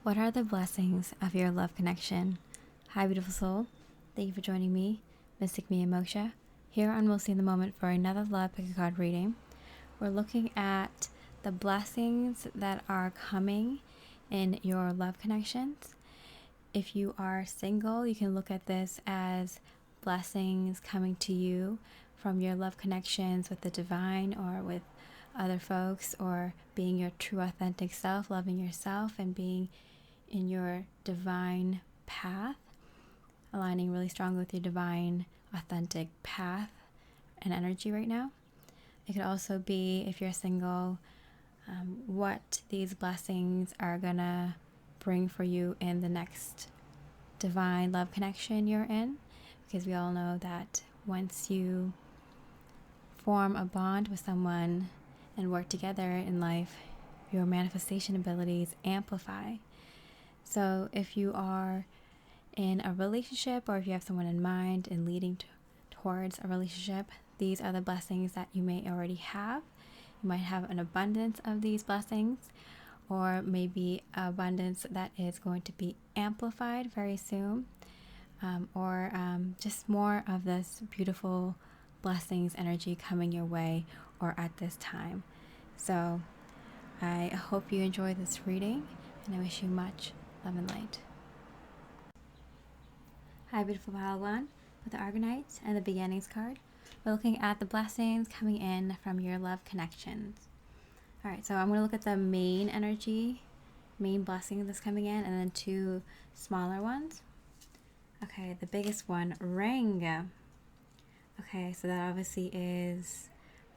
What are the blessings of your love connection? Hi, beautiful soul. Thank you for joining me, Mystic Mia Moksha, here on Mostly in the Moment for another love pick a card reading. We're looking at the blessings that are coming in your love connections. If you are single, you can look at this as blessings coming to you from your love connections with the divine or with other folks, or being your true authentic self, loving yourself and being in your divine path, aligning really strongly with your divine authentic path and energy right now. It could also be, if you're single, what these blessings are gonna bring for you in the next divine love connection you're in, because we all know that once you form a bond with someone and work together in life, your manifestation abilities amplify. So if you are in a relationship, or if you have someone in mind and leading towards a relationship, these are the blessings that you may already have. You might have an abundance of these blessings, or maybe abundance that is going to be amplified very soon, or just more of this beautiful blessings energy coming your way or at this time. So I hope you enjoy this reading, and I wish you much love and light. Hi, beautiful Padawan, with the Argonite and the Beginnings card. We're looking at the blessings coming in from your love connections. All right, so I'm going to look at the main energy, main blessing that's coming in, and then two smaller ones. Okay, the biggest one, ring. Okay, so that obviously is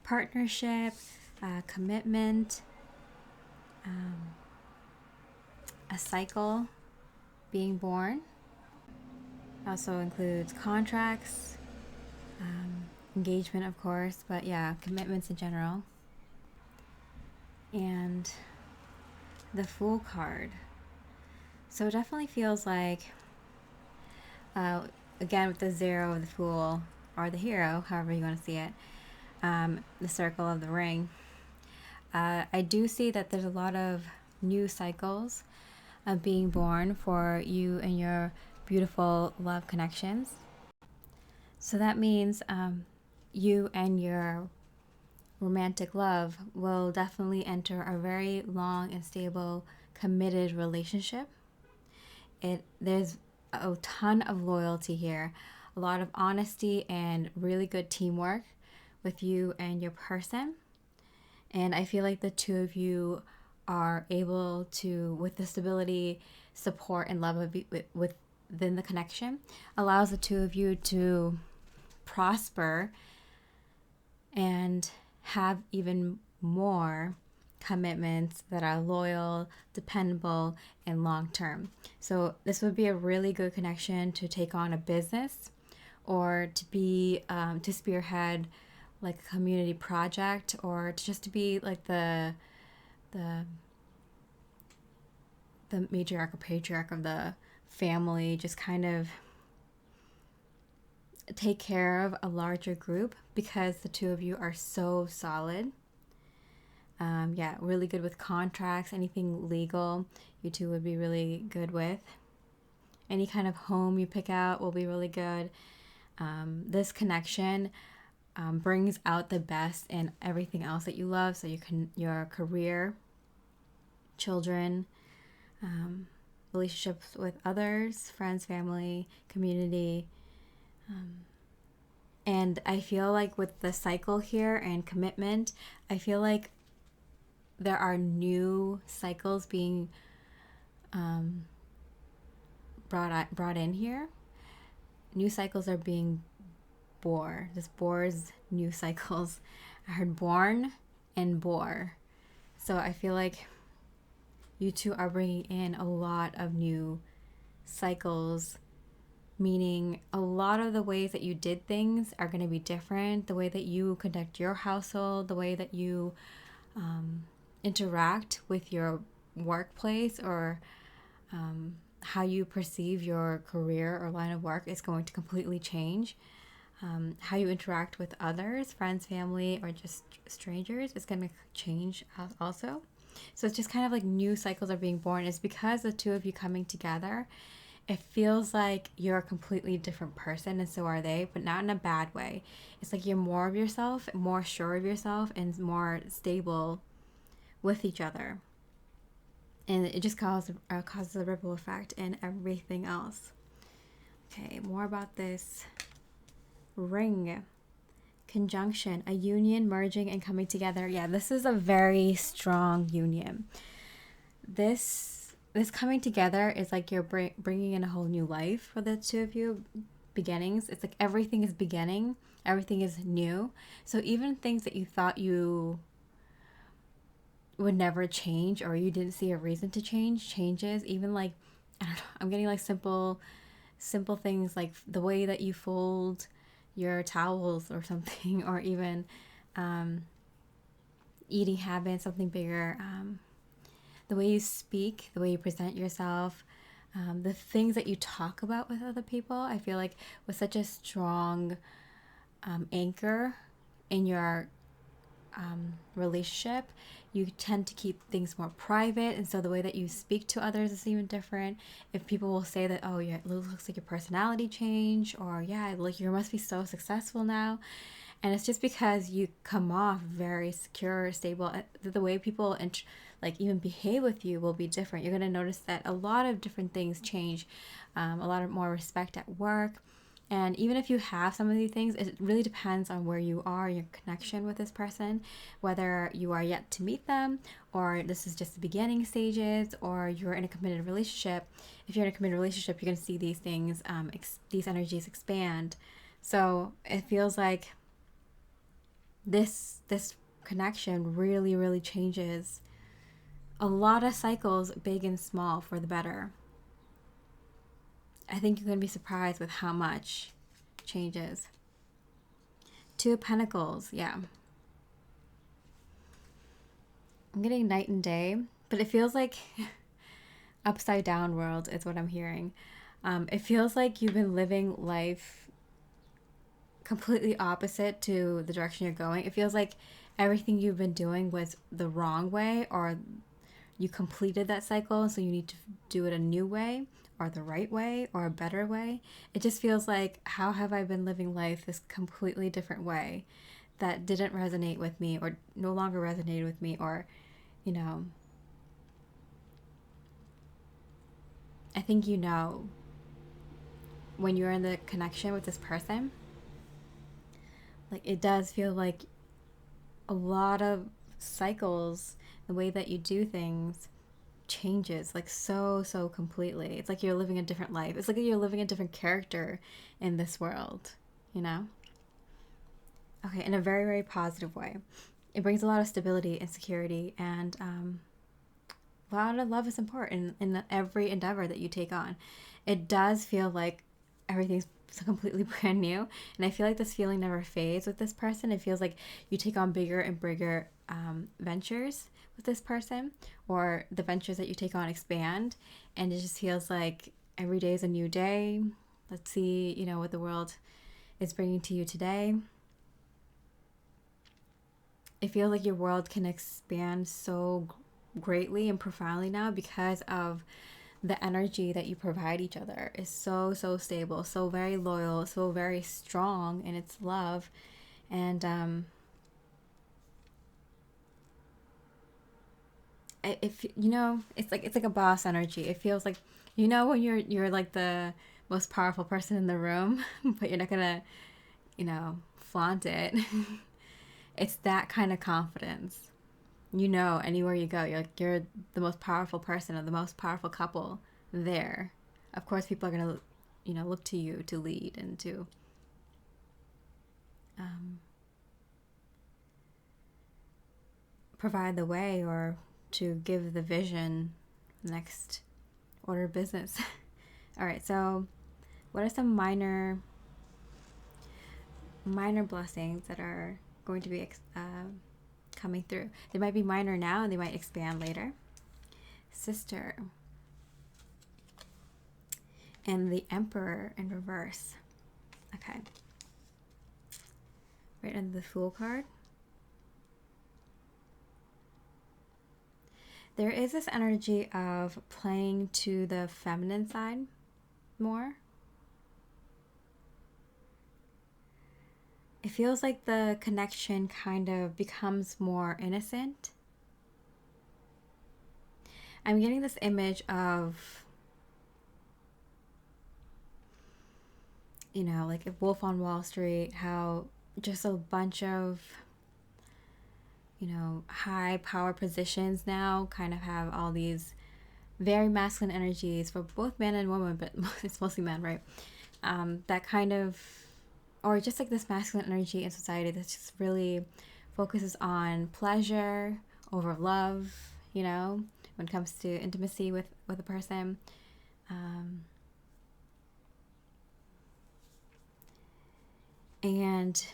partnership, commitment, a cycle being born. Also includes contracts, engagement, of course, but yeah, commitments in general. And the Fool card. So it definitely feels like, again, with the zero of the Fool, or the hero, however you want to see it, the circle of the ring. I do see that there's a lot of new cycles being born for you and your beautiful love connections. So that means you and your romantic love will definitely enter a very long and stable, committed relationship. There's a ton of loyalty here, a lot of honesty and really good teamwork with you and your person. And I feel like the two of you are able to, with the stability, support, and love within the connection, allows the two of you to prosper and have even more commitments that are loyal, dependable, and long-term. So this would be a really good connection to take on a business, or to be to spearhead like a community project, or just to be like the matriarch or patriarch of the family, just kind of take care of a larger group, because the two of you are so solid. Really good with contracts, anything legal you two would be really good with. Any kind of home you pick out will be really good. This connection brings out the best in everything else that you love. So your career, children, relationships with others, friends, family, community. And I feel like with the cycle here and commitment, I feel like there are new cycles being brought in here. New cycles are being born. This bores new cycles. I heard born and bore. So I feel like you two are bringing in a lot of new cycles, meaning a lot of the ways that you did things are going to be different. The way that you conduct your household, the way that you interact with your workplace, or how you perceive your career or line of work is going to completely change. How you interact with others, friends, family, or just strangers is going to change also. So it's just kind of like new cycles are being born. It's because the two of you coming together, it feels like you're a completely different person, and so are they, but not in a bad way. It's like you're more of yourself, more sure of yourself, and more stable with each other. And it just causes a ripple effect in everything else. Okay, more about this ring. Conjunction, a union merging and coming together. Yeah, this is a very strong union. This coming together is like you're bringing in a whole new life for the two of you. Beginnings. It's like everything is beginning. Everything is new. So even things that you thought you would never change, or you didn't see a reason to change, changes. Even like, I don't know, I'm getting like simple things like the way that you fold your towels or something, or even eating habits, something bigger, the way you speak, the way you present yourself, the things that you talk about with other people. I feel like with such a strong anchor in your relationship, you tend to keep things more private, and so the way that you speak to others is even different. If people will say that, oh yeah, it looks like your personality changed, or yeah, like you must be so successful now, and it's just because you come off very secure, stable. The way people like even behave with you will be different. You're going to notice that a lot of different things change, a lot of more respect at work. And even if you have some of these things, it really depends on where you are, your connection with this person, whether you are yet to meet them, or this is just the beginning stages, or you're in a committed relationship. If you're in a committed relationship, you're going to see these things, these energies expand. So it feels like this connection really, really changes a lot of cycles, big and small, for the better. I think you're going to be surprised with how much changes. Two of Pentacles, yeah. I'm getting night and day, but it feels like upside down world is what I'm hearing. It feels like you've been living life completely opposite to the direction you're going. It feels like everything you've been doing was the wrong way, or you completed that cycle, so you need to do it a new way, or the right way, or a better way. It just feels like, how have I been living life this completely different way that didn't resonate with me, or no longer resonated with me, or, you know, I think when you're in the connection with this person, like it does feel like a lot of cycles, the way that you do things changes like so completely. It's like you're living a different life. It's like you're living a different character in this world, you know? Okay, in a very, very positive way. It brings a lot of stability and security, and a lot of love is important in every endeavor that you take on. It does feel like everything's completely brand new, and I feel like this feeling never fades with this person. It feels like you take on bigger and bigger ventures with this person, or the ventures that you take on expand, and it just feels like every day is a new day. Let's see, what the world is bringing to you today. It feels like your world can expand so greatly and profoundly now because of the energy that you provide each other is so stable, so very loyal, so very strong in its love. And if it's like a boss energy. It feels like, when you're like the most powerful person in the room, but you're not gonna flaunt it. It's that kind of confidence. Anywhere you go, you're the most powerful person, or the most powerful couple there. Of course, people are gonna look to you to lead and to provide the way, or to give the vision, next order of business. All right, so what are some minor blessings that are going to be coming through? They might be minor now and they might expand later. Sister. And the Emperor in reverse. Okay. Right under the Fool card. There is this energy of playing to the feminine side more. It feels like the connection kind of becomes more innocent. I'm getting this image of, like a Wolf on Wall Street, how just a bunch of, high power positions now kind of have all these very masculine energies for both men and women, but it's mostly men, right? That kind of, or just like this masculine energy in society that just really focuses on pleasure over love, when it comes to intimacy with a person. And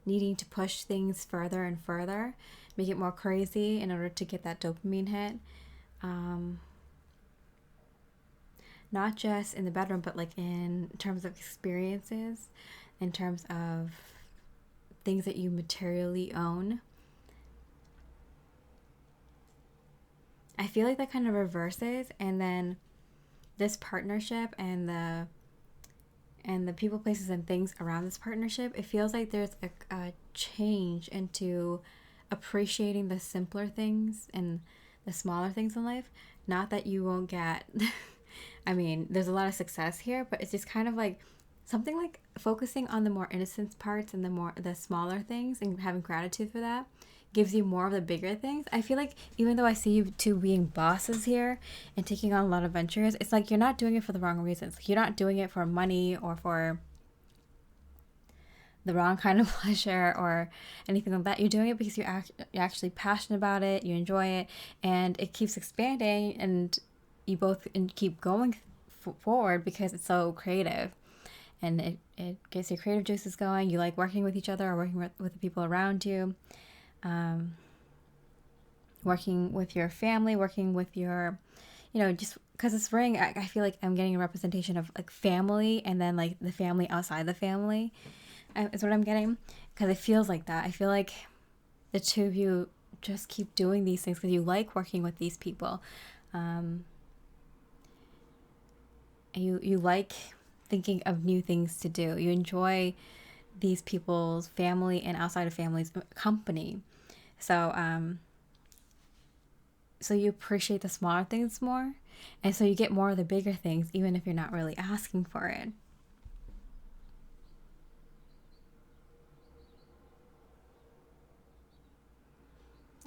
needing to push things further and further, make it more crazy in order to get that dopamine hit. Not just in the bedroom, but like in terms of experiences, in terms of things that you materially own. I feel like that kind of reverses, and then this partnership and the people, places, and things around this partnership, it feels like there's a change into appreciating the simpler things and the smaller things in life. Not that you won't get I mean, there's a lot of success here, but it's just kind of like something like focusing on the more innocent parts and the smaller things and having gratitude for that gives you more of the bigger things. I feel like even though I see you two being bosses here and taking on a lot of ventures, it's like you're not doing it for the wrong reasons. You're not doing it for money or for the wrong kind of pleasure or anything like that. You're doing it because you're actually passionate about it, you enjoy it, and it keeps expanding, and you both keep going forward because it's so creative, and it gets your creative juices going. You like working with each other or working with the people around you, working with your family, working with your, just because this ring, I feel like I'm getting a representation of like family, and then like the family outside the family is what I'm getting, because it feels like that. I feel like the two of you just keep doing these things because you like working with these people. You like thinking of new things to do. You enjoy these people's family and outside of family's company. So so you appreciate the smaller things more, and so you get more of the bigger things even if you're not really asking for it.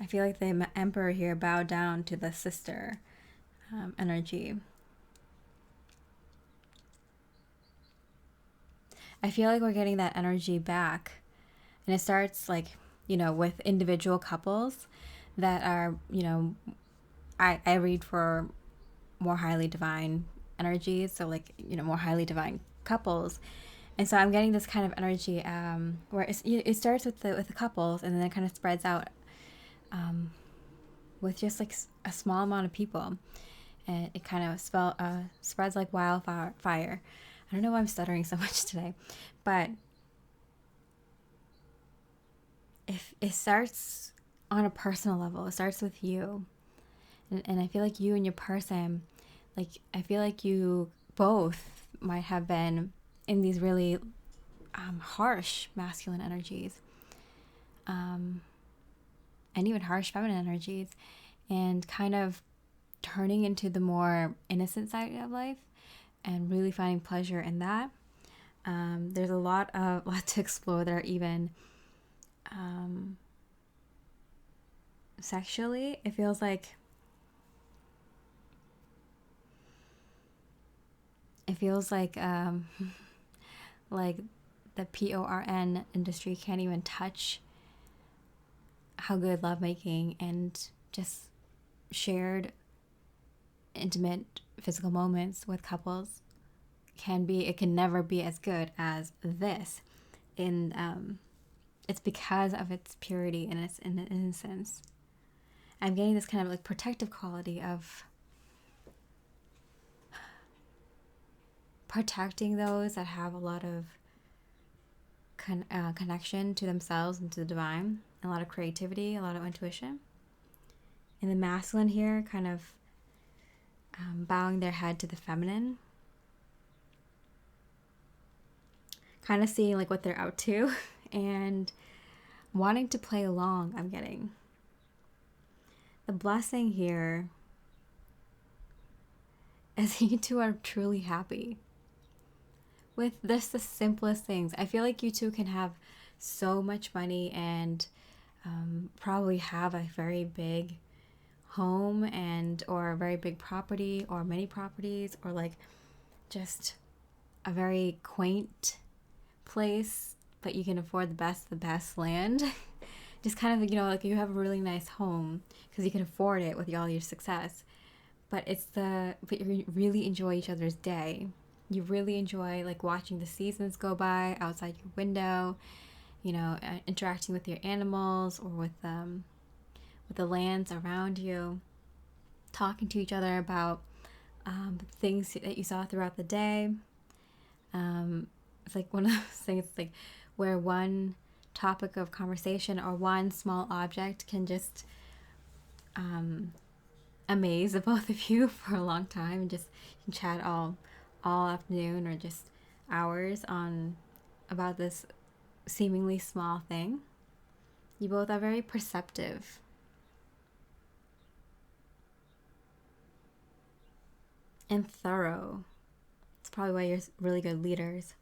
I feel like the emperor here bowed down to the sister energy. I feel like we're getting that energy back. And it starts like, with individual couples that are, I read for more highly divine energies. So like, more highly divine couples. And so I'm getting this kind of energy where it starts with the couples, and then it kind of spreads out with just like a small amount of people. And it kind of spreads like wildfire. I don't know why I'm stuttering so much today, but if it starts on a personal level, it starts with you. And I feel like you and your person, like, I feel like you both might have been in these really harsh masculine energies, and even harsh feminine energies, and kind of turning into the more innocent side of life and really finding pleasure in that. There's a lot to explore there, even sexually. It feels like like the porn industry can't even touch how good lovemaking and just shared intimate physical moments with couples can be. It can never be as good as this. And it's because of its purity and its innocence. I'm getting this kind of like protective quality of protecting those that have a lot of connection to themselves and to the divine, a lot of creativity, a lot of intuition. in the masculine here, kind of bowing their head to the feminine. Kind of seeing like what they're up to and wanting to play along, I'm getting. The blessing here is you two are truly happy with this, the simplest things. I feel like you two can have so much money and probably have a very big home and or a very big property or many properties, or like just a very quaint place, but you can afford the best land. Just kind of, like you have a really nice home because you can afford it with all your success. But you really enjoy each other's day. You really enjoy like watching the seasons go by outside your window, interacting with your animals or with the lands around you, talking to each other about things that you saw throughout the day. It's like one of those things like where one topic of conversation or one small object can just amaze the both of you for a long time, and just you can chat all afternoon or just hours on about this seemingly small thing. You both are very perceptive. And thorough. It's probably why you're really good leaders.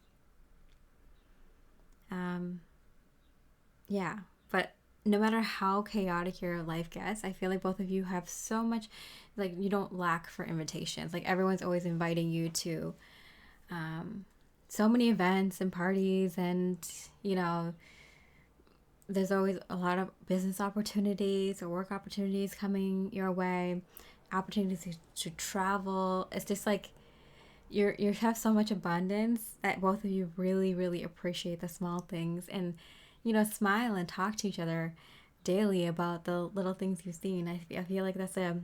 Yeah, but no matter how chaotic your life gets, I feel like both of you have so much, like you don't lack for invitations. Like everyone's always inviting you to so many events and parties, and there's always a lot of business opportunities or work opportunities coming your way, opportunities to travel. It's just like you have so much abundance that both of you really, really appreciate the small things, and smile and talk to each other daily about the little things you've seen. I feel like that's a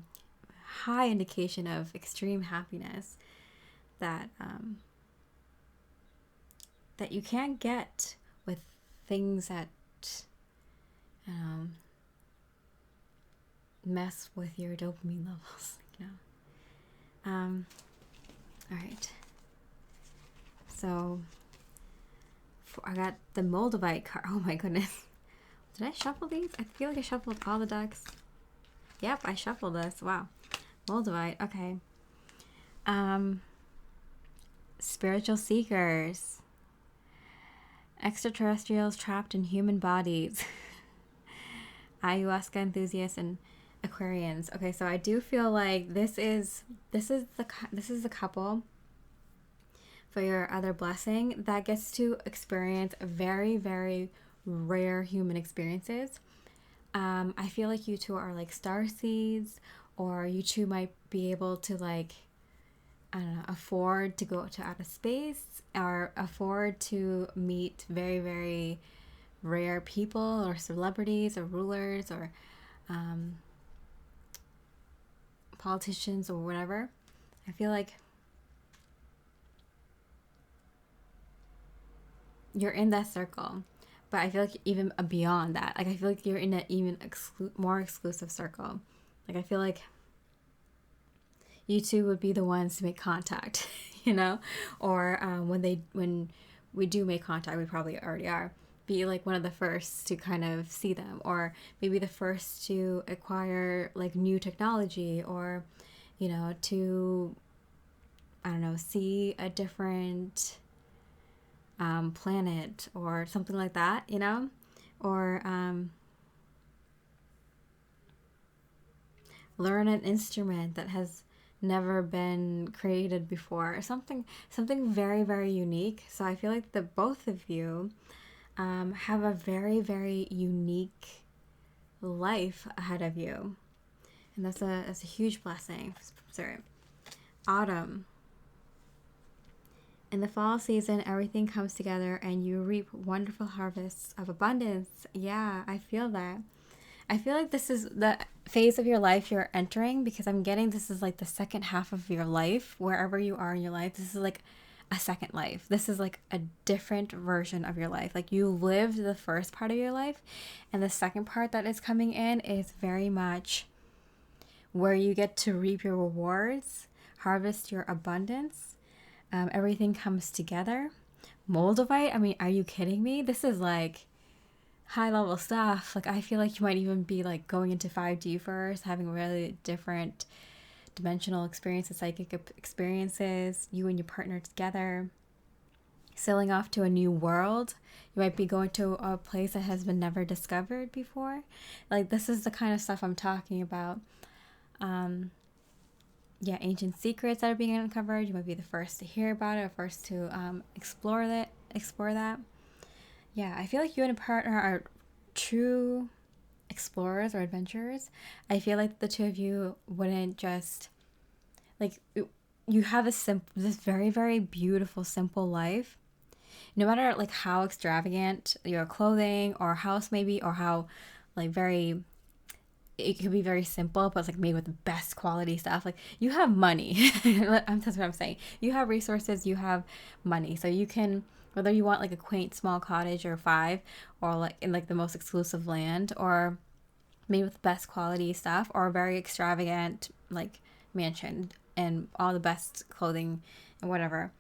high indication of extreme happiness that that you can't get with things that mess with your dopamine levels. All right. So I got the Moldavite card. Oh my goodness. Did I shuffle these? I feel like I shuffled all the decks. Yep, I shuffled this. Wow. Moldavite. Okay. Spiritual seekers. Extraterrestrials trapped in human bodies. Ayahuasca enthusiasts and Aquarians. Okay, so I do feel like this is the couple for your other blessing that gets to experience very, very rare human experiences. I feel like you two are like starseeds, or you two might be able to like, I don't know, afford to go to outer space or afford to meet very, very rare people or celebrities or rulers or politicians or whatever. I feel like you're in that circle, but I feel like even beyond that, like I feel like you're in an even more exclusive circle. Like I feel like you two would be the ones to make contact, or when we do make contact, we probably already are. Be like one of the first to kind of see them, or maybe the first to acquire like new technology, or to, I don't know, see a different planet or something like that, or learn an instrument that has never been created before, or something very, very unique. So I feel like the both of you have a very, very unique life ahead of you, and that's a huge blessing. Sorry. Autumn. In the fall season, everything comes together and you reap wonderful harvests of abundance. Yeah, I feel that. I feel like this is the phase of your life you're entering, because I'm getting this is like the second half of your life, wherever you are in your life. This is like a second life. This is like a different version of your life. Like you lived the first part of your life, and the second part that is coming in is very much where you get to reap your rewards, harvest your abundance. Everything comes together. Moldavite, I mean, are you kidding me? This is like high level stuff. Like, I feel like you might even be like going into 5D first, having really different dimensional experiences, psychic experiences, you and your partner together, sailing off to a new world. You might be going to a place that has been never discovered before. Like, this is the kind of stuff I'm talking about. Yeah, ancient secrets that are being uncovered. You might be the first to hear about it, or first to explore that. Yeah, I feel like you and a partner are true explorers or adventurers. I feel like the two of you wouldn't just like you have this very, very beautiful, simple life. No matter like how extravagant your clothing or house may be, or how like very it could be very simple, but it's like made with the best quality stuff. Like, you have money. That's what I'm saying. You have resources, you have money. So you can, whether you want like a quaint small cottage or 5, or like in like the most exclusive land, or made with the best quality stuff, or a very extravagant like mansion and all the best clothing and whatever.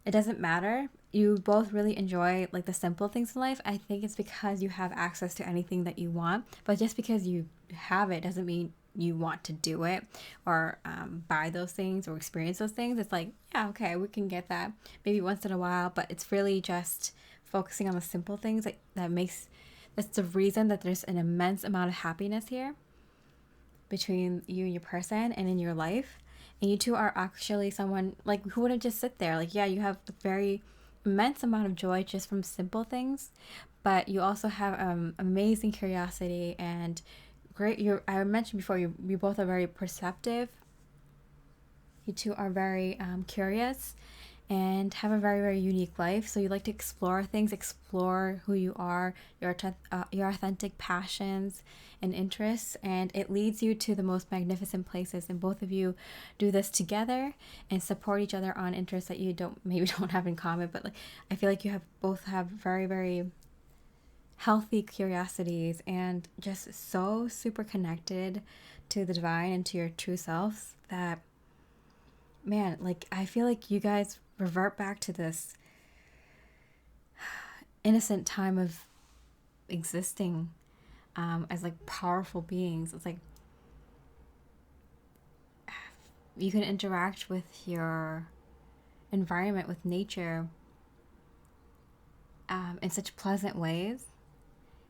It doesn't matter. You both really enjoy like the simple things in life. I think it's because you have access to anything that you want. But just because you have it doesn't mean you want to do it, or buy those things or experience those things. It's like, yeah, okay, we can get that maybe once in a while, but it's really just focusing on the simple things that's the reason that there's an immense amount of happiness here between you and your person and in your life. And you two are actually someone like who wouldn't just sit there. Like, yeah, you have a very immense amount of joy just from simple things, but you also have amazing curiosity and great. I mentioned before, you both are very perceptive. You two are very curious and have a very, very unique life. So you like to explore things, explore who you are, your authentic passions and interests, and it leads you to the most magnificent places. And both of you do this together and support each other on interests that you maybe don't have in common. But like, I feel like you both have very, very healthy curiosities and just so super connected to the divine and to your true selves that, man, like, I feel like you guys revert back to this innocent time of existing as like powerful beings. It's like you can interact with your environment, with nature, in such pleasant ways.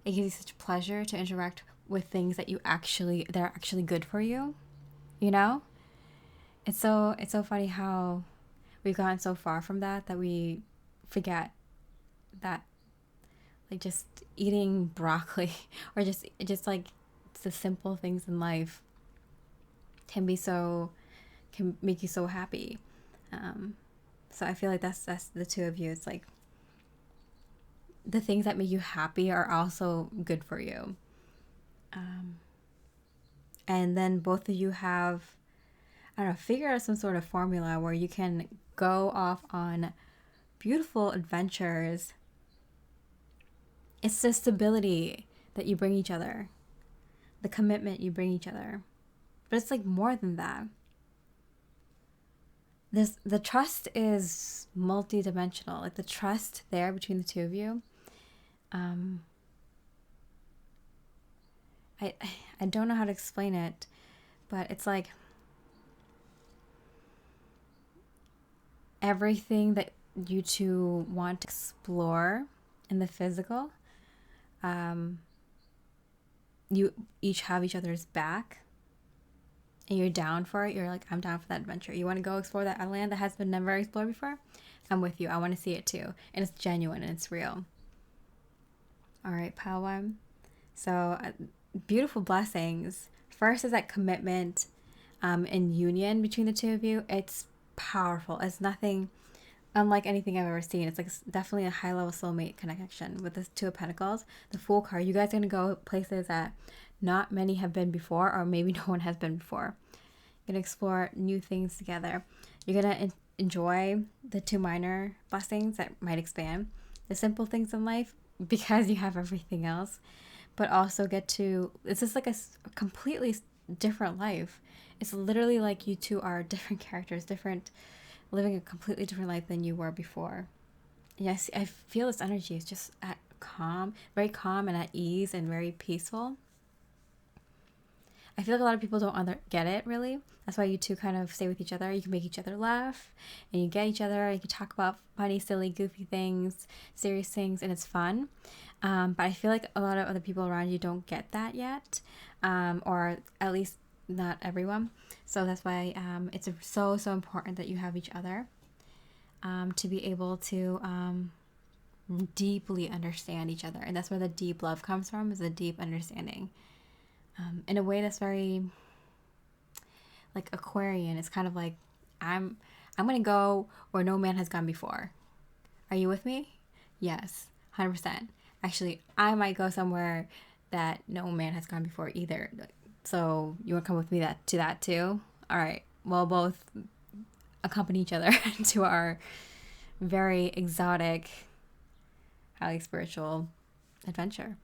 It gives you such pleasure to interact with things that are actually good for you. You know, it's so funny how we've gotten so far from that we forget that, like, just eating broccoli or just like the simple things in life can make you so happy. So I feel like that's the two of you. It's like the things that make you happy are also good for you. And then both of you have, I don't know, figure out some sort of formula where you can go off on beautiful adventures. It's the stability that you bring each other, the commitment you bring each other. But it's like more than that. The trust is multi-dimensional. Like, the trust there between the two of you. I don't know how to explain it, but it's like everything that you two want to explore in the physical, you each have each other's back, and you're down for it. You're like, I'm down for that adventure. You want to go explore that land that has been never explored before? I'm with you. I want to see it too. And it's genuine and it's real. All right, pile one. So beautiful blessings. First is that commitment and union between the two of you. It's powerful. It's nothing unlike anything I've ever seen. It's like definitely a high level soulmate connection with this Two of Pentacles. The Fool card. You guys are going to go places that not many have been before, or maybe no one has been before. You're going to explore new things together. You're going to enjoy the two minor blessings that might expand the simple things in life because you have everything else, but also get to, it's just like a completely different life. It's literally like you two are different characters, living a completely different life than you were before. Yes, I feel this energy is just at very calm and at ease and very peaceful. I feel like a lot of people don't get it, really. That's why you two kind of stay with each other. You can make each other laugh, and you get each other. You can talk about funny, silly, goofy things, serious things, and it's fun. But I feel like a lot of other people around you don't get that yet, or at least not everyone. So that's why it's so important that you have each other, to be able to deeply understand each other. And that's where the deep love comes from, is a deep understanding. In a way that's very like Aquarian. It's kind of like, I'm gonna go where no man has gone before. Are you with me? Yes, 100%. Actually, I might go somewhere that no man has gone before either. So you want to come with me to that too? All right. We'll both accompany each other to our very exotic, highly spiritual adventure.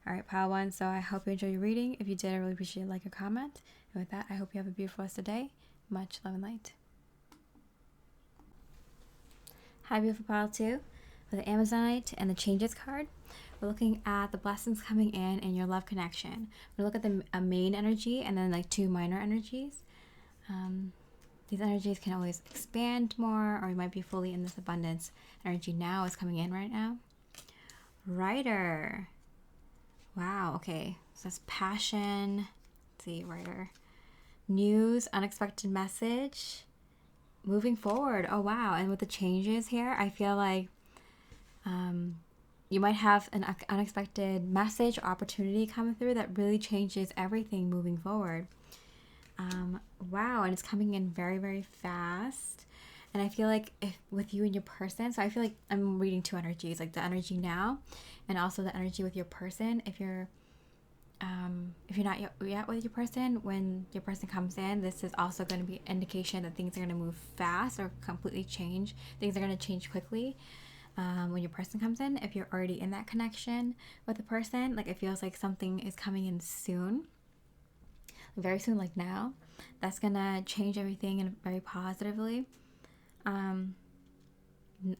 All right, pile one. So I hope you enjoy your reading. If you did, I really appreciate a like or comment. And with that, I hope you have a beautiful rest of the day. Much love and light. Hi, beautiful pile two. For the Amazonite and the Changes card, we're looking at the blessings coming in and your love connection. We look at the main energy and then like two minor energies. These energies can always expand more, or you might be fully in this abundance. Energy now is coming in right now. Rider. Wow, okay. So that's passion. Let's see, Rider. News, unexpected message. Moving forward. Oh, wow. And with the changes here, I feel like you might have an unexpected message or opportunity coming through that really changes everything moving forward. Wow, and it's coming in very, very fast. And I feel like with you and your person, so I feel like I'm reading two energies, like the energy now and also the energy with your person. If you're not yet with your person, when your person comes in, this is also going to be an indication that things are going to move fast or completely change. Things are going to change quickly when your person comes in. If you're already in that connection with the person, like it feels like something is coming in soon, very soon, like now. That's going to change everything in very positively.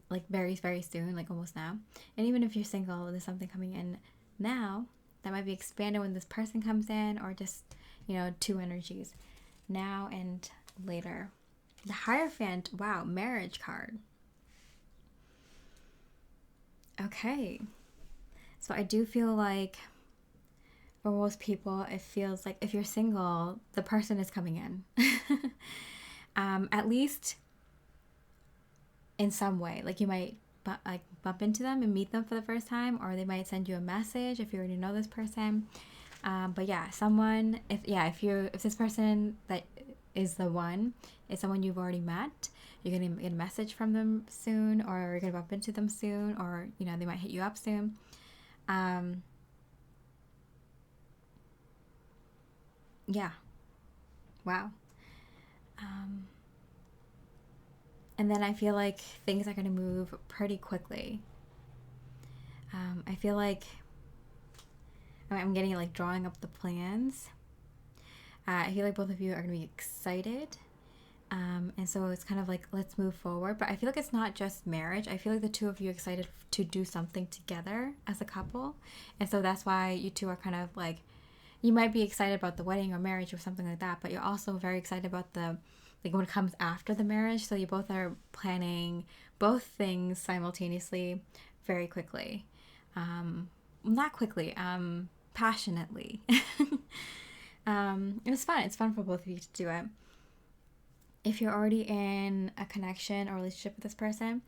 Like very, very soon, like almost now. And even if you're single, there's something coming in now that might be expanded when this person comes in, or just, two energies, now and later. The Hierophant, wow, marriage card. Okay. So I do feel like for most people, it feels like if you're single, the person is coming in. At least in some way. Like you might bump into them and meet them for the first time, or they might send you a message if you already know this person. But yeah, if this person that is the one is someone you've already met, you're gonna get a message from them soon, or you're gonna bump into them soon, or they might hit you up soon. Yeah. Wow. And then I feel like things are going to move pretty quickly. I feel like I'm getting like drawing up the plans. I feel like both of you are going to be excited. And so it's kind of like, let's move forward. But I feel like it's not just marriage. I feel like the two of you are excited to do something together as a couple. And so that's why you two are kind of like, you might be excited about the wedding or marriage or something like that, but you're also very excited about what comes after the marriage. So you both are planning both things simultaneously very quickly. Not quickly, passionately. It was fun. It's fun for both of you to do it. If you're already in a connection or relationship with this person,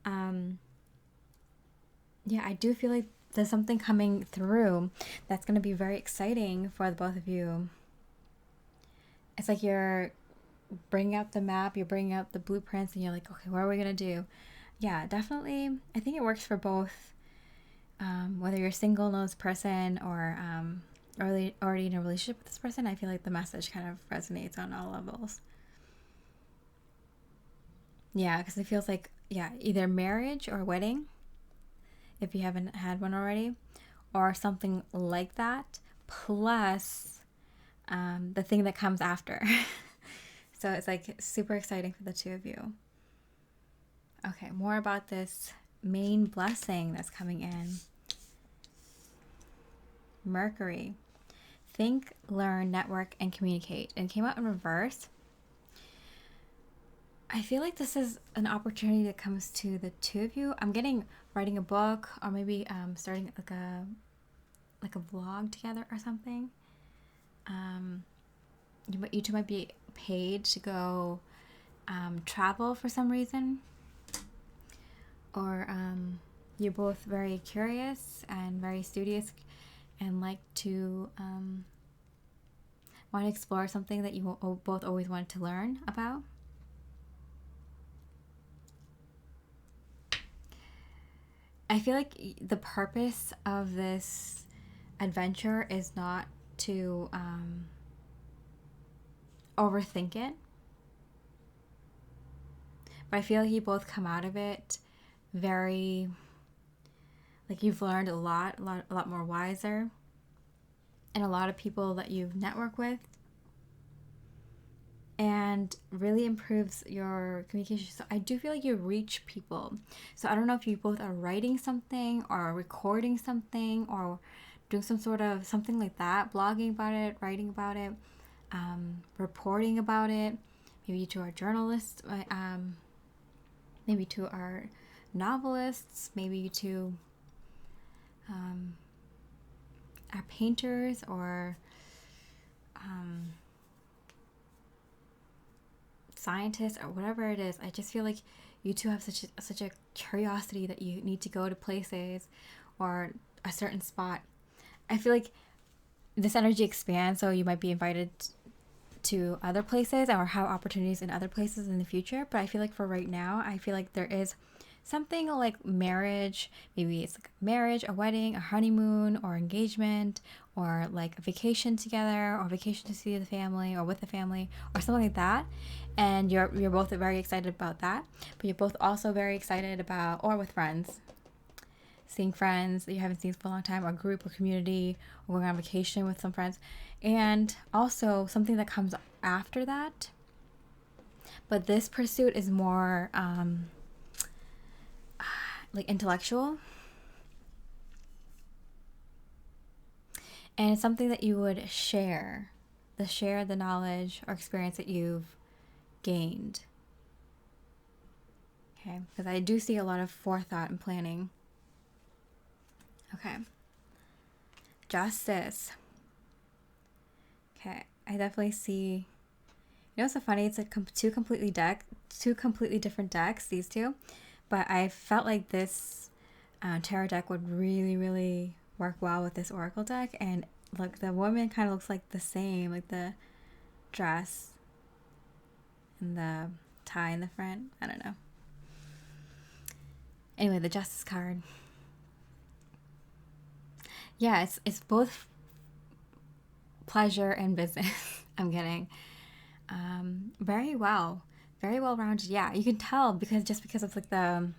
I do feel like there's something coming through that's going to be very exciting for the both of you. It's like you're bringing out the map, you're bringing out the blueprints, and you're like, okay, what are we going to do? Yeah, definitely. I think it works for both. Whether you're single, know this person, or already in a relationship with this person, I feel like the message kind of resonates on all levels. Yeah, because it feels like, either marriage or wedding, if you haven't had one already, or something like that, plus the thing that comes after. So it's like super exciting for the two of you. Okay, more about this main blessing that's coming in. Mercury. Think, learn, network, and communicate. And it came out in reverse. I feel like this is an opportunity that comes to the two of you. I'm getting writing a book, or maybe starting like a vlog together or something. You two might be paid to go travel for some reason, or you're both very curious and very studious and like to want to explore something that you both always wanted to learn about. I feel like the purpose of this adventure is not to overthink it, but I feel like you both come out of it very, like, you've learned a lot more wiser, and a lot of people that you've networked with, and really improves your communication. So I do feel like you reach people. So I don't know if you both are writing something or recording something or doing some sort of something like that, blogging about it, writing about it, reporting about it. Maybe you two are journalists, maybe you two are novelists, maybe you two are painters, or scientists, or whatever it is. I just feel like you two have such a curiosity that you need to go to places or a certain spot. I feel like this energy expands, so you might be invited to other places or have opportunities in other places in the future. But I feel like for right now, I feel like there is something like marriage. Maybe it's like marriage, a wedding, a honeymoon, or engagement, or like a vacation together, or vacation to see the family or with the family, or something like that. And you're both very excited about that. But you're both also very excited about, or with friends, seeing friends that you haven't seen for a long time, or group or community, or going on vacation with some friends. And also something that comes after that. But this pursuit is more like intellectual. And it's something that you would share the knowledge or experience that you've gained. Okay, because I do see a lot of forethought and planning. Okay. Justice. Okay, I definitely see. You know what's so funny? It's like two completely different decks, these two. But I felt like this tarot deck would really, really work well with this oracle deck. And look, the woman kind of looks like the same, like the dress and the tie in the front. I don't know. Anyway, the Justice card. Yeah, it's both pleasure and business. I'm getting very well rounded. Yeah, you can tell because of like the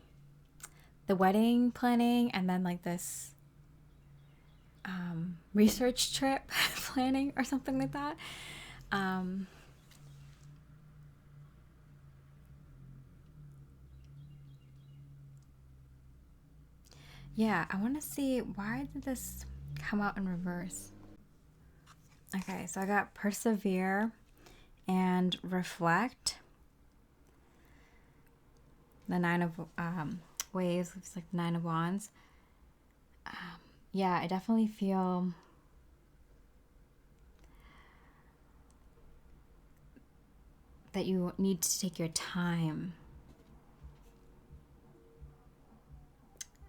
wedding planning, and then like this research trip planning or something like that. Yeah, I want to see, why did this come out in reverse? Okay, so I got persevere and reflect. The Nine of Waves, it's like the Nine of Wands. Yeah, I definitely feel that you need to take your time.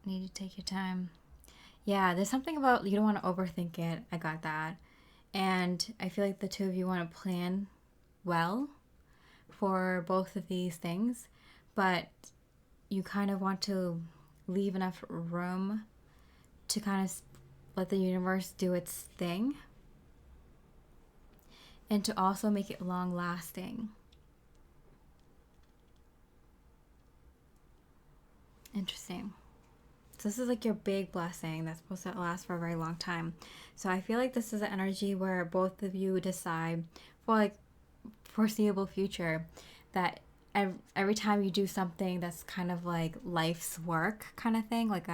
Need to take your time. Yeah, there's something about you don't want to overthink it. I got that. And I feel like the two of you want to plan well for both of these things, but you kind of want to leave enough room to kind of let the universe do its thing, and to also make it long lasting. Interesting. So this is like your big blessing that's supposed to last for a very long time. So I feel like this is an energy where both of you decide for like foreseeable future that every time you do something that's kind of like life's work kind of thing, like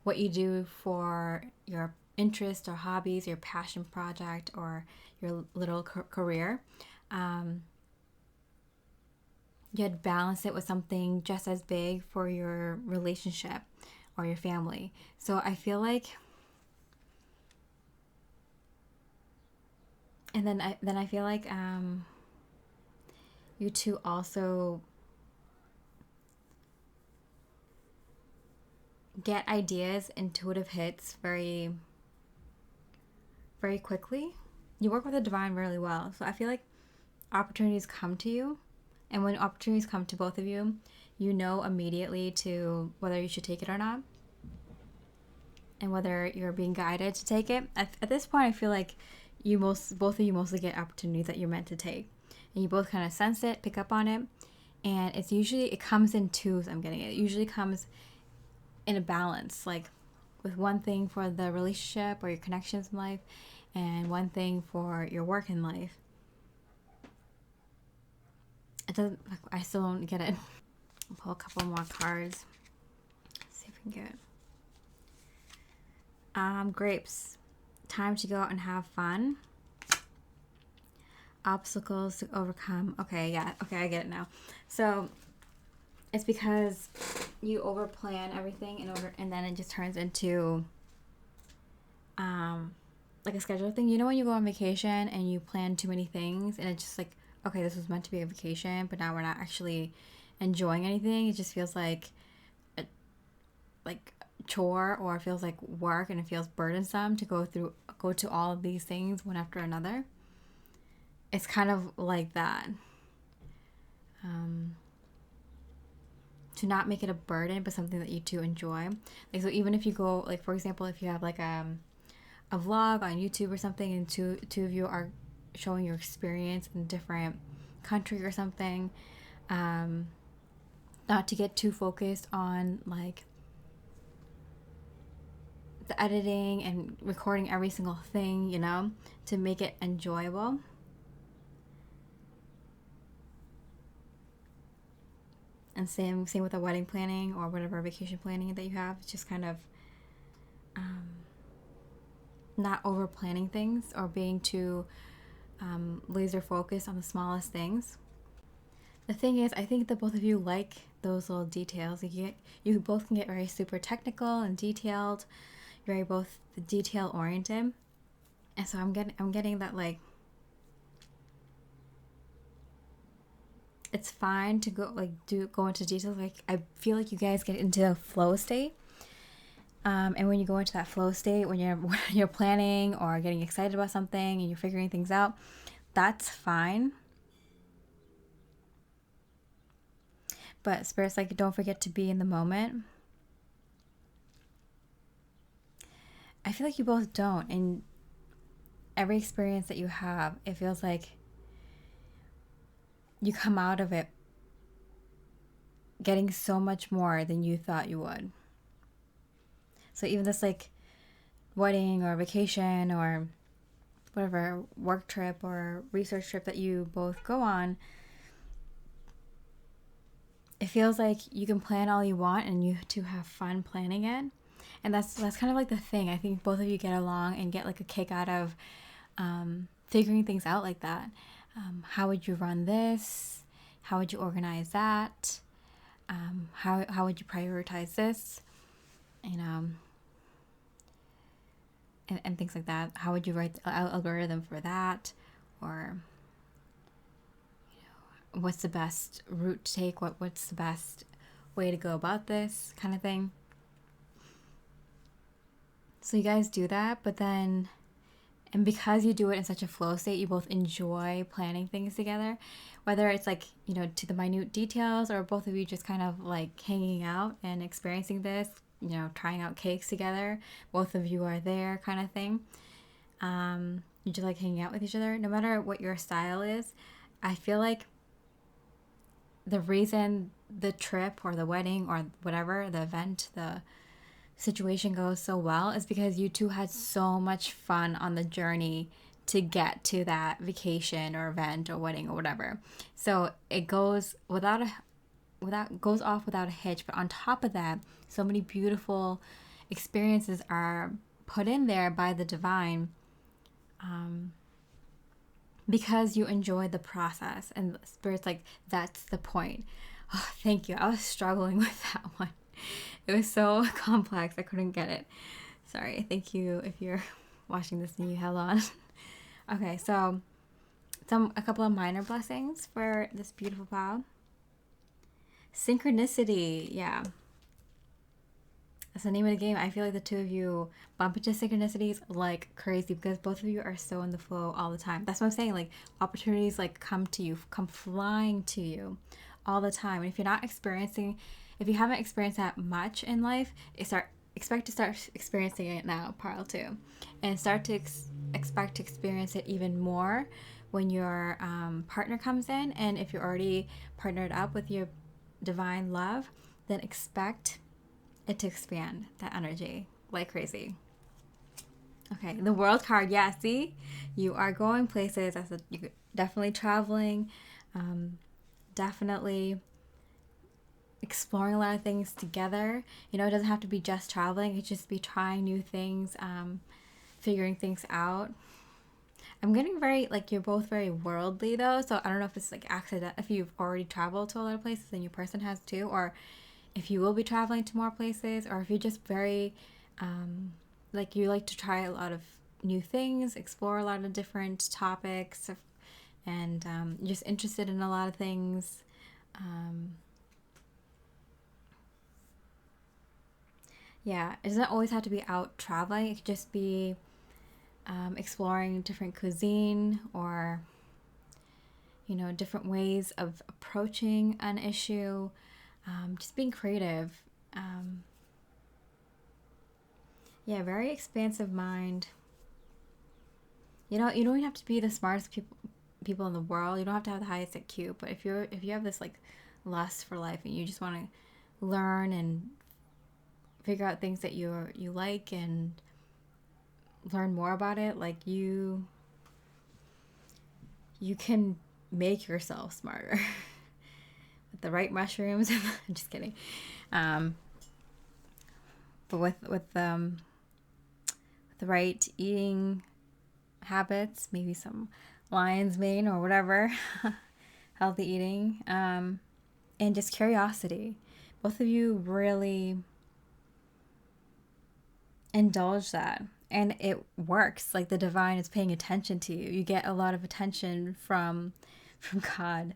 what you do for your interest or hobbies, your passion project, or your little career, you'd balance it with something just as big for your relationship or your family. So I feel like, and then I feel like you two also get ideas, intuitive hits very quickly. You work with the divine really well. So I feel like opportunities come to you. And when opportunities come to both of you, you know immediately to whether you should take it or not, and whether you're being guided to take it. At this point, I feel like both of you mostly get opportunities that you're meant to take. And you both kind of sense it, pick up on it. And it comes in twos, I'm getting it. It usually comes in a balance, like with one thing for the relationship or your connections in life, and one thing for your work in life. It doesn't. I still don't get it. I'll pull a couple more cards. See if we can get it. Grapes. Time to go out and have fun. Obstacles to overcome. Okay, yeah. Okay, I get it now. So it's because you overplan everything and then it just turns into like a schedule thing. You know when you go on vacation and you plan too many things and it's just like, okay, this was meant to be a vacation, but now we're not actually enjoying anything. It just feels like a chore, or it feels like work, and it feels burdensome to go to all of these things one after another. It's kind of like that. To not make it a burden, but something that you two enjoy. Like, so even if you go, like, for example, if you have like a vlog on YouTube or something, and two of you are showing your experience in a different country or something, not to get too focused on like the editing and recording every single thing, to make it enjoyable. And same with the wedding planning or whatever vacation planning that you have. It's just kind of not over planning things or being too laser focused on the smallest things. The thing is, I think that both of you like those little details. You both can get very super technical and detailed, very both detail oriented. And so I'm getting that, like, it's fine to go into details. Like, I feel like you guys get into a flow state. And when you go into that flow state, when you're planning or getting excited about something and you're figuring things out, that's fine. But Spirit's like, don't forget to be in the moment. I feel like you both don't. And every experience that you have, it feels like you come out of it getting so much more than you thought you would. So even this, like, wedding or vacation or whatever work trip or research trip that you both go on, it feels like you can plan all you want and you two have fun planning it. And that's kind of like the thing. I think both of you get along and get like a kick out of figuring things out like that. How would you run this? How would you organize that? How would you prioritize this? And things like that. How would you write the algorithm for that? Or what's the best route to take? What's the best way to go about this kind of thing? So you guys do that, but then, and because you do it in such a flow state, you both enjoy planning things together, whether it's like, to the minute details, or both of you just kind of like hanging out and experiencing this, trying out cakes together. Both of you are there kind of thing. You just like hanging out with each other, no matter what your style is. I feel like the reason the trip or the wedding or whatever, the event, the situation goes so well is because you two had so much fun on the journey to get to that vacation or event or wedding or whatever. So it goes goes off without a hitch. But on top of that, so many beautiful experiences are put in there by the divine, because you enjoy the process, and the spirit's like, that's the point. Oh, thank you. I was struggling with that one. It was so complex. I couldn't get it. Sorry. Thank you if you're watching this and you held on. Okay, so a couple of minor blessings for this beautiful pile. Synchronicity. Yeah. That's the name of the game. I feel like the two of you bump into synchronicities like crazy because both of you are so in the flow all the time. That's what I'm saying. Like, opportunities like come to you, come flying to you all the time. And if you haven't experienced that much in life, expect to start experiencing it now, pile 2. And start to expect to experience it even more when your partner comes in. And if you're already partnered up with your divine love, then expect it to expand that energy like crazy. Okay, the World card. Yeah, see, you are going places. You're definitely traveling, definitely exploring a lot of things together. You know, it doesn't have to be just traveling. It could just be trying new things, figuring things out. I'm getting very, like, you're both very worldly though, so I don't know if it's like accident, if you've already traveled to a lot of places and your person has too, or if you will be traveling to more places, or if you're just very, like, you like to try a lot of new things, explore a lot of different topics, and you're just interested in a lot of things. Yeah, it doesn't always have to be out traveling. It could just be exploring different cuisine, or, you know, different ways of approaching an issue, just being creative. Yeah, very expansive mind. You know, you don't have to be the smartest people in the world. You don't have to have the highest IQ. But if you have this, like, lust for life, and you just want to learn and figure out things that you like and learn more about it, like, you can make yourself smarter with the right mushrooms. I'm just kidding. But with the right eating habits, maybe some lion's mane or whatever, healthy eating, and just curiosity. Both of you really indulge that, and it works. Like, the divine is paying attention to you. You get a lot of attention from God,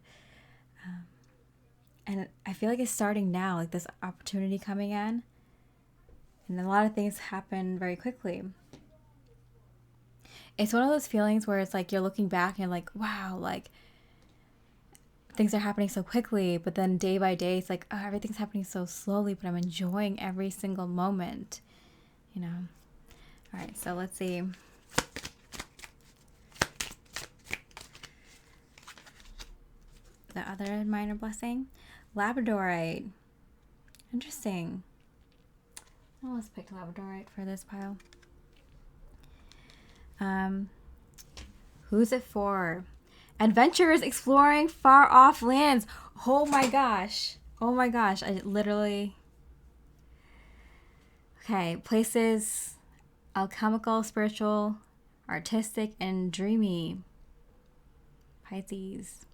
and I feel like it's starting now, like this opportunity coming in, and a lot of things happen very quickly. It's one of those feelings where it's like you're looking back and like, wow, like, things are happening so quickly, but then day by day it's like, oh, everything's happening so slowly, but I'm enjoying every single moment, you know. All right, so let's see. The other minor blessing, Labradorite. Interesting. Oh, let's pick Labradorite for this pile. Who's it for? Adventurers exploring far off lands. Oh my gosh. Oh my gosh. I literally. Okay, places alchemical, spiritual, artistic, and dreamy. Pisces.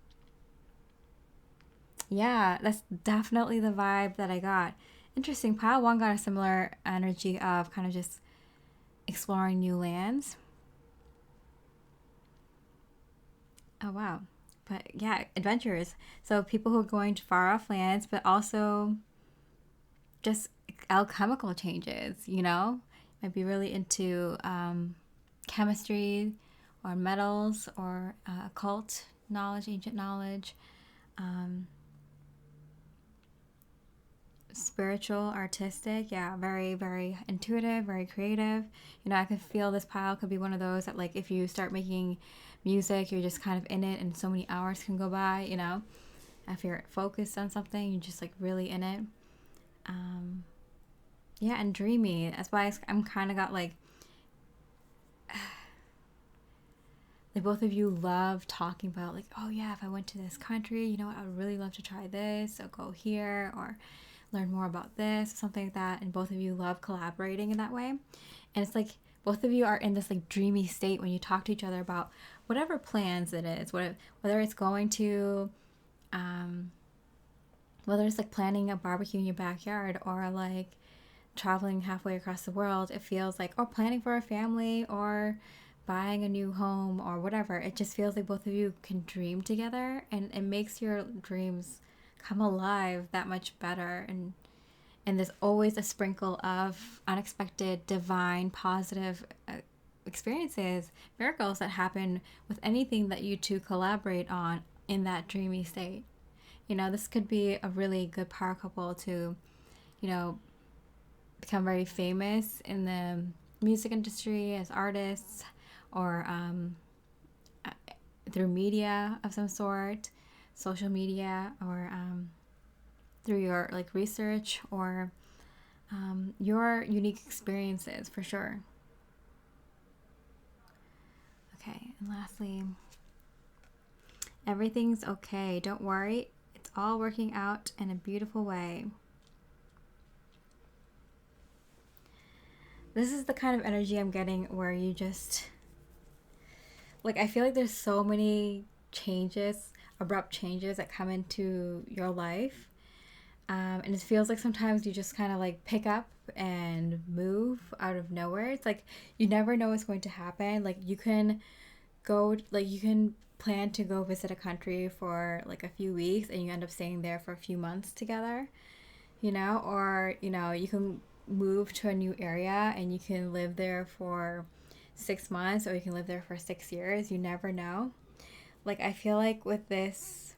Yeah, that's definitely the vibe that I got. Interesting. Pile 1 got a similar energy of kind of just exploring new lands. Oh, wow. But yeah, adventurers. So people who are going to far off lands, but also just alchemical changes, you know? Might be really into chemistry or metals or occult knowledge, ancient knowledge, spiritual, artistic. Yeah, very, very intuitive, very creative. You know, I could feel this pile could be one of those that, like, if you start making music, you're just kind of in it and so many hours can go by, you know. If you're focused on something, you're just, like, really in it. yeah, and dreamy. That's why I'm kind of got like both of you love talking about like, oh yeah, if I went to this country, you know what, I would really love to try this or go here or learn more about this or something like that. And both of you love collaborating in that way. And it's like both of you are in this like dreamy state when you talk to each other about whatever plans it is, whether it's going to whether it's like planning a barbecue in your backyard or like traveling halfway across the world. It feels like, or planning for a family or buying a new home or whatever. It just feels like both of you can dream together, and it makes your dreams come alive that much better. And there's always a sprinkle of unexpected, divine, positive experiences, miracles that happen with anything that you two collaborate on in that dreamy state. You know, this could be a really good power couple to, you know, become very famous in the music industry as artists, or through media of some sort, social media, or through your like research or your unique experiences for sure. Okay, and lastly, everything's okay. Don't worry. It's all working out in a beautiful way. This is the kind of energy I'm getting where you just, like, I feel like there's so many changes, abrupt changes that come into your life. And it feels like sometimes you just kind of like pick up and move out of nowhere. It's like you never know what's going to happen. Like you can plan to go visit a country for like a few weeks and you end up staying there for a few months together, you know, or, you know, you can move to a new area and you can live there for 6 months or you can live there for 6 years. You never know. Like I feel like with this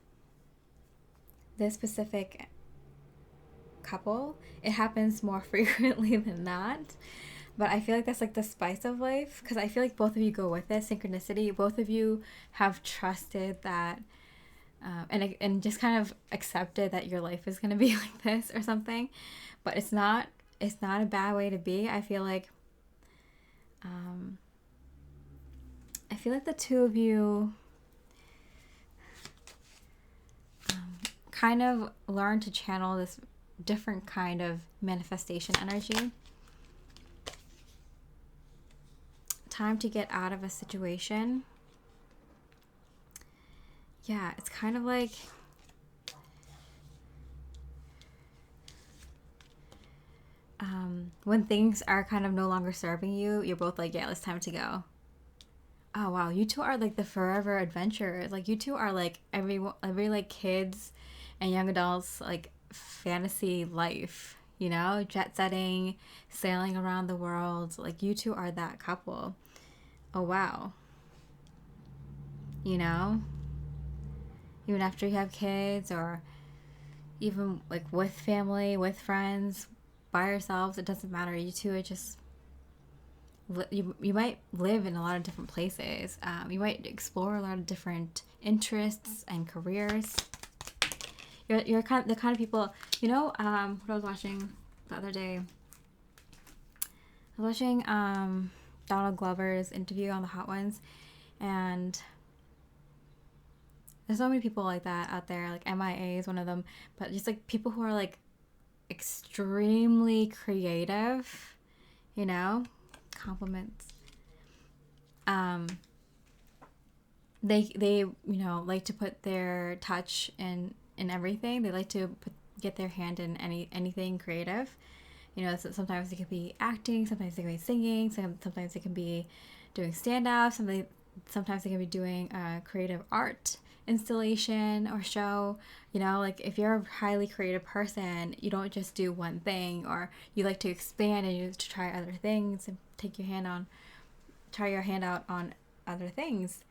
specific couple, it happens more frequently than not. But I feel like that's like the spice of life, because I feel like both of you go with it, synchronicity. Both of you have trusted that and just kind of accepted that your life is going to be like this or something. But it's not a bad way to be. I feel like the two of you kind of learn to channel this different kind of manifestation energy. Time to get out of a situation. Yeah, it's kind of like when things are kind of no longer serving you, you're both like, yeah, it's time to go. Oh wow, you two are like the forever adventurers. Like you two are like every like kids and young adults like fantasy life, you know, jet setting, sailing around the world. Like you two are that couple. Oh wow. You know, even after you have kids, or even like with family, with friends, by yourselves, it doesn't matter. You two are just you might live in a lot of different places. You might explore a lot of different interests and careers. You're the kind of people, you know, what I was watching the other day. I was watching Donald Glover's interview on the Hot Ones, and there's so many people like that out there. Like MIA is one of them, but just like people who are like extremely creative, you know, compliments. They you know, like to put their touch in everything. They like to get their hand in anything creative. You know, so sometimes it can be acting, sometimes it can be singing, sometimes it can be doing stand-up, sometimes it can be doing creative art installation or show. You know, like if you're a highly creative person, you don't just do one thing, or you like to expand and you to try other things and try your hand out on other things.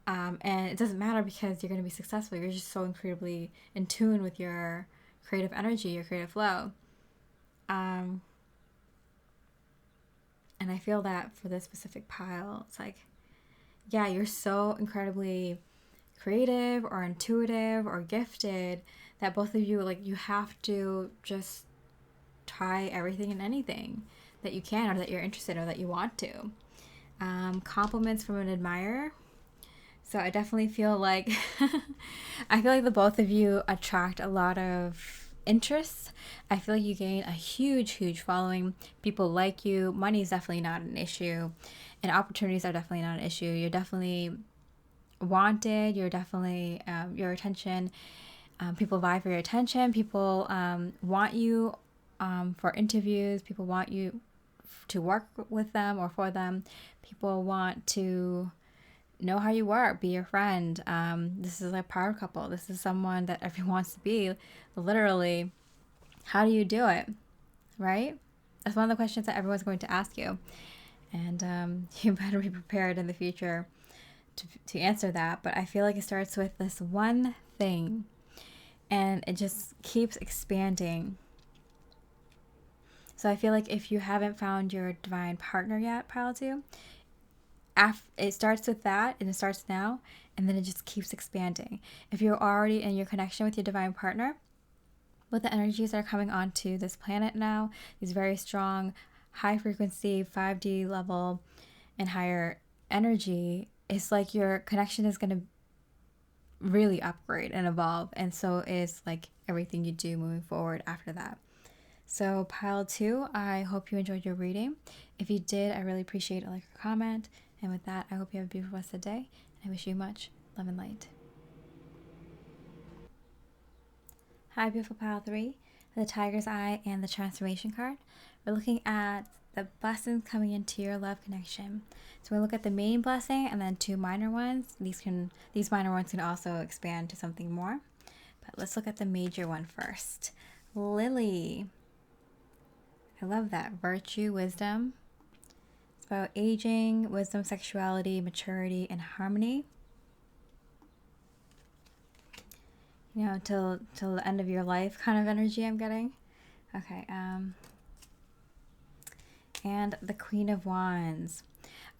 And it doesn't matter because you're going to be successful. You're just so incredibly in tune with your creative energy, your creative flow. And I feel that for this specific pile, it's like, yeah, you're so incredibly creative or intuitive or gifted that both of you, like, you have to just try everything and anything that you can, or that you're interested in, or that you want to. Compliments from an admirer. So I definitely feel like I feel like the both of you attract a lot of interest. I feel like you gain a huge following. People like you. Money is definitely not an issue, and opportunities are definitely not an issue. You're definitely wanted. You're definitely your attention. People vie for your attention. People want you for interviews. People want you to work with them or for them. People want to know how you work, be your friend. This is a power couple. This is someone that everyone wants to be. Literally, how do you do it? Right? That's one of the questions that everyone's going to ask you. And you better be prepared in the future to answer that. But I feel like it starts with this one thing, and it just keeps expanding. So I feel like if you haven't found your divine partner yet, pile 2, it starts with that, and it starts now, and then it just keeps expanding. If you're already in your connection with your divine partner, with the energies that are coming onto this planet now, these very strong, high frequency, 5D level and higher energy, it's like your connection is going to really upgrade and evolve. And so is like everything you do moving forward after that. So pile 2, I hope you enjoyed your reading. If you did, I really appreciate a like or comment. And with that, I hope you have a beautiful rest of the day, and I wish you much love and light. Hi, beautiful pile 3, the Tiger's Eye and the Transformation card. We're looking at the blessings coming into your love connection. So we look at the main blessing and then 2 minor ones. These minor ones can also expand to something more. But let's look at the major one first. Lily. I love that. Virtue, wisdom. About aging, wisdom, sexuality, maturity, and harmony. You know, till the end of your life kind of energy I'm getting. Okay, and the Queen of Wands.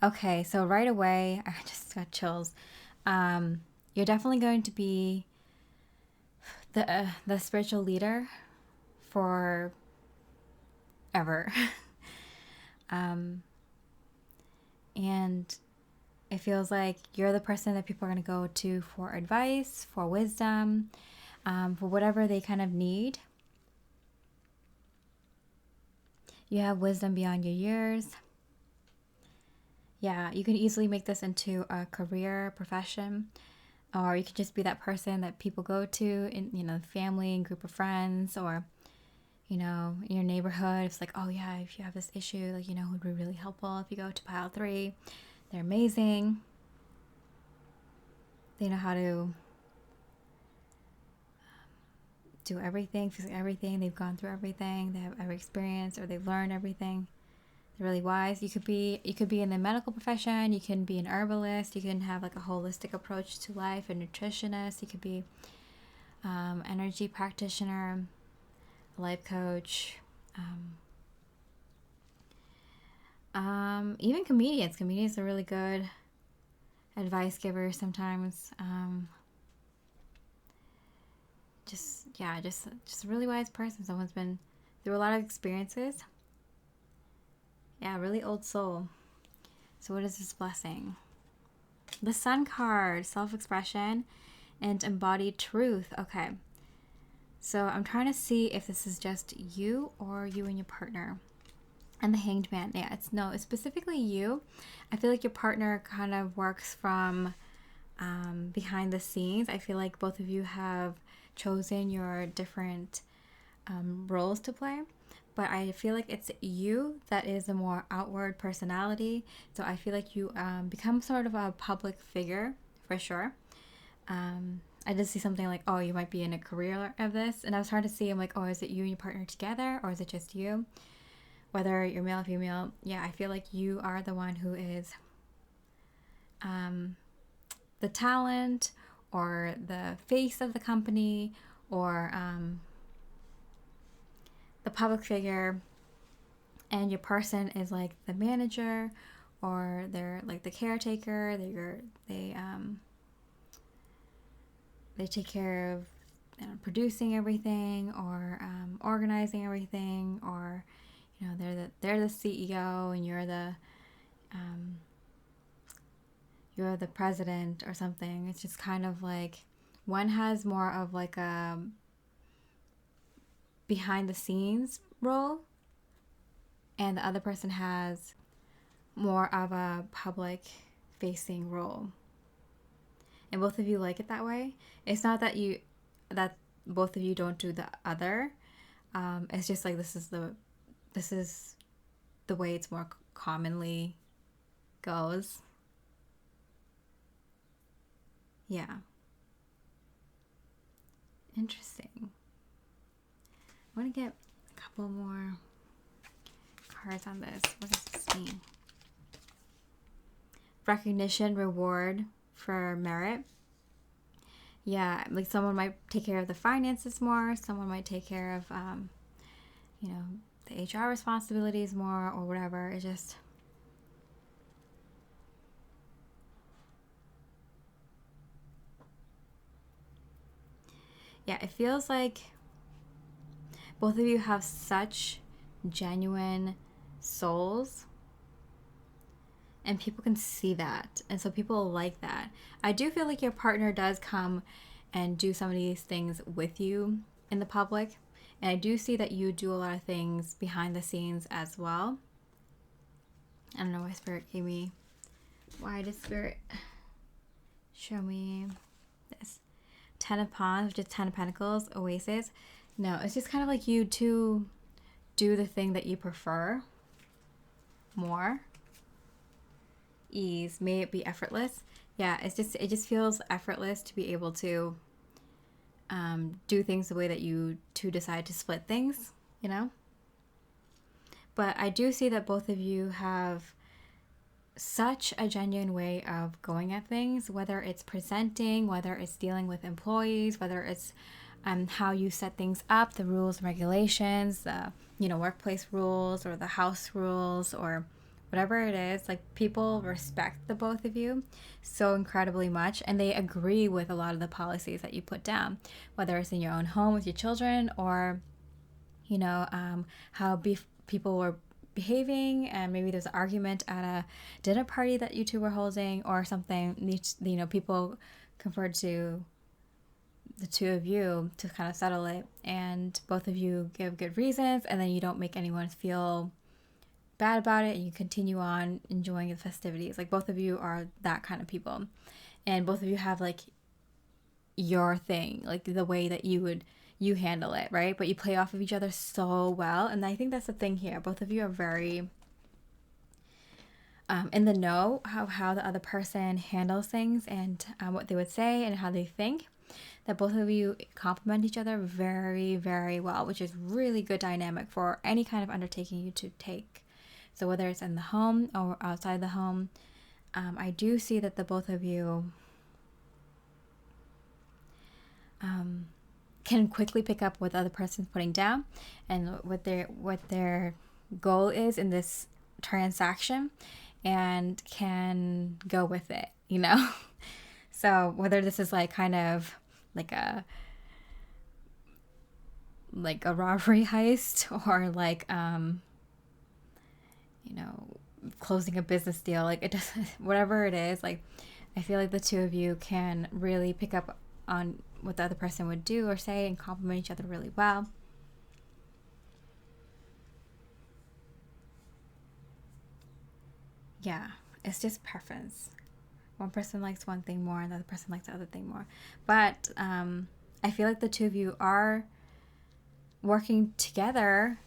Okay, so right away, I just got chills. You're definitely going to be the spiritual leader for ever. And it feels like you're the person that people are going to go to for advice, for wisdom, for whatever they kind of need. You have wisdom beyond your years. Yeah, you can easily make this into a career, profession, or you could just be that person that people go to in, you know, family and group of friends, or, you know, in your neighborhood. It's like, oh yeah, if you have this issue, like, you know, it would be really helpful if you go to pile 3. They're amazing. They know how to do everything, fix everything. They've gone through everything. They have every experience, or they've learned everything. They're really wise. You could be in the medical profession. You can be an herbalist. You can have like a holistic approach to life, a nutritionist. You could be energy practitioner, a life coach. Even comedians. Comedians are really good advice givers sometimes. Just a really wise person. Someone's been through a lot of experiences. Yeah, really old soul. So what is this blessing? The Sun card, self-expression and embodied truth. Okay. So I'm trying to see if this is just you or you and your partner. And the Hanged Man. Yeah, it's specifically you. I feel like your partner kind of works from behind the scenes. I feel like both of you have chosen your different roles to play. But I feel like it's you that is a more outward personality. So I feel like you become sort of a public figure for sure. I did see something like, oh, you might be in a career of this. And I was trying to see, I'm like, oh, is it you and your partner together, or is it just you? Whether you're male or female, yeah, I feel like you are the one who is the talent or the face of the company, or the public figure, and your person is like the manager, or they're like the caretaker. They take care of producing everything, or organizing everything, or they're the CEO and you're the president or something. It's just kind of like one has more of like a behind the scenes role, and the other person has more of a public facing role. And both of you like it that way. It's not that both of you don't do the other. It's just like this is the way it's more commonly goes. Yeah. Interesting. I want to get a couple more cards on this. What does this mean? Recognition, reward for merit. Yeah, like someone might take care of the finances more. Someone might take care of, the HR responsibilities more, or whatever. It's just, yeah, it feels like both of you have such genuine souls, and people can see that, and so people like that. I do feel like your partner does come and do some of these things with you in the public, and I do see that you do a lot of things behind the scenes as well. I don't know why Spirit gave me. Why did Spirit show me this? 10 of Wands, which is 10 of Pentacles, Oasis. No, it's just kind of like you two do the thing that you prefer more. Ease. May it be effortless. Yeah, it just feels effortless to be able to do things the way that you two decide to split things, But I do see that both of you have such a genuine way of going at things, whether it's presenting, whether it's dealing with employees, whether it's how you set things up, the rules and regulations, the workplace rules or the house rules or whatever it is. Like, people respect the both of you so incredibly much, and they agree with a lot of the policies that you put down, whether it's in your own home with your children, or how people were behaving, and maybe there's an argument at a dinner party that you two were holding or something. People conferred to the two of you to kind of settle it, and both of you give good reasons, and then you don't make anyone feel bad about it, and you continue on enjoying the festivities. Like, both of you are that kind of people, and both of you have like your thing, like the way that you handle it, right? But you play off of each other so well, and I think that's the thing here. Both of you are very in the know how the other person handles things, and what they would say and how they think. That both of you complement each other very, very well, which is really good dynamic for any kind of undertaking you to take. So whether it's in the home or outside the home, I do see that the both of you can quickly pick up what the other person's putting down and what their goal is in this transaction, and can go with it, So whether this is like kind of like a robbery heist, or like closing a business deal, like it doesn't, whatever it is, like I feel like the two of you can really pick up on what the other person would do or say and complement each other really well. Yeah, it's just preference. One person likes one thing more, and the other person likes the other thing more. But I feel like the two of you are working together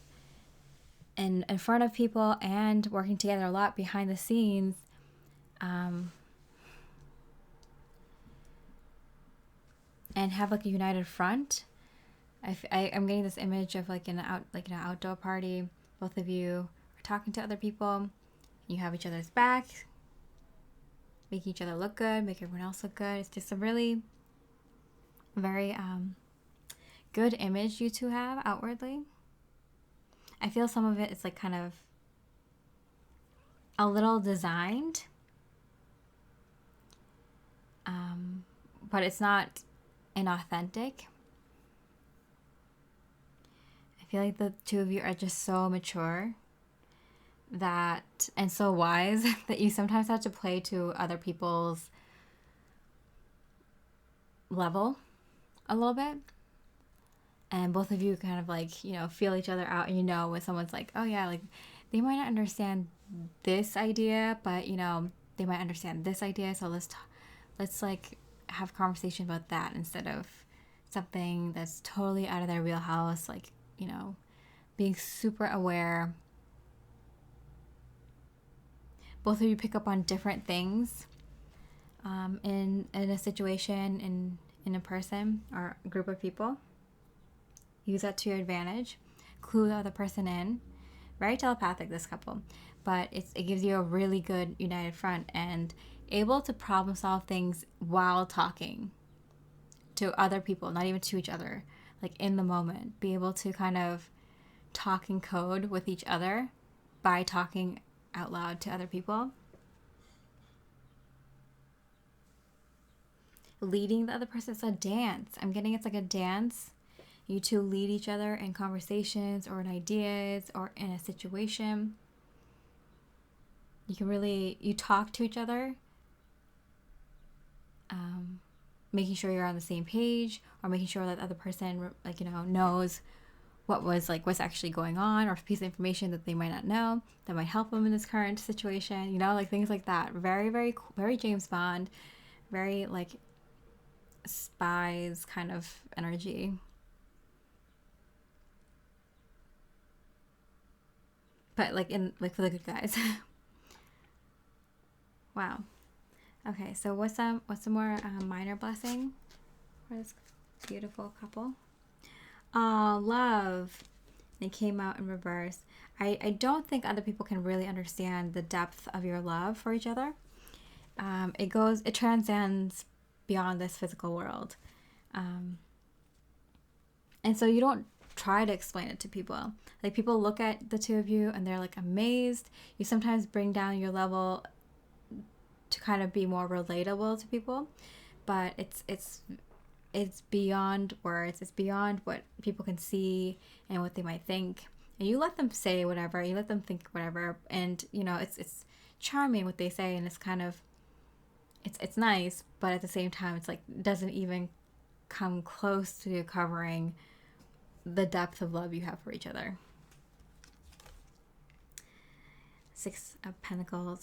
in front of people, and working together a lot behind the scenes. And have like a united front. I'm getting this image of like in an outdoor party. Both of you are talking to other people. You have each other's back, make each other look good, make everyone else look good. It's just a really very good image you two have outwardly. I feel some of it is like kind of a little designed, but it's not inauthentic. I feel like the two of you are just so mature that and so wise that you sometimes have to play to other people's level a little bit. And both of you kind of like, you know, feel each other out, and you know when someone's like, oh yeah, like they might not understand this idea, but you know, they might understand this idea, so let's like have a conversation about that instead of something that's totally out of their wheelhouse, like, you know, being super aware. Both of you pick up on different things in a situation, in a person or a group of people. Use that to your advantage. Clue the other person in. Very telepathic, this couple. But it gives you a really good united front and able to problem solve things while talking to other people, not even to each other. Like in the moment. Be able to kind of talk in code with each other by talking out loud to other people. Leading the other person. It's a dance. I'm getting it's like a dance. You two lead each other in conversations or in ideas or in a situation. You talk to each other, making sure you're on the same page, or making sure that the other person, like, you know, knows what's actually going on, or a piece of information that they might not know that might help them in this current situation, you know, like things like that. Very, very, very James Bond, very like spies kind of energy. But like for the good guys. Wow. Okay, so what's some more minor blessing for this beautiful couple? Oh, love. They came out in reverse. I don't think other people can really understand the depth of your love for each other. It transcends beyond this physical world. And so you don't try to explain it to people. Like, people look at the two of you and they're like amazed. You sometimes bring down your level to kind of be more relatable to people, but it's beyond words. It's beyond what people can see and what they might think. And you let them say whatever, you let them think whatever, and you know, it's charming what they say, and it's kind of it's nice, but at the same time it's like doesn't even come close to covering the depth of love you have for each other. Six of Pentacles.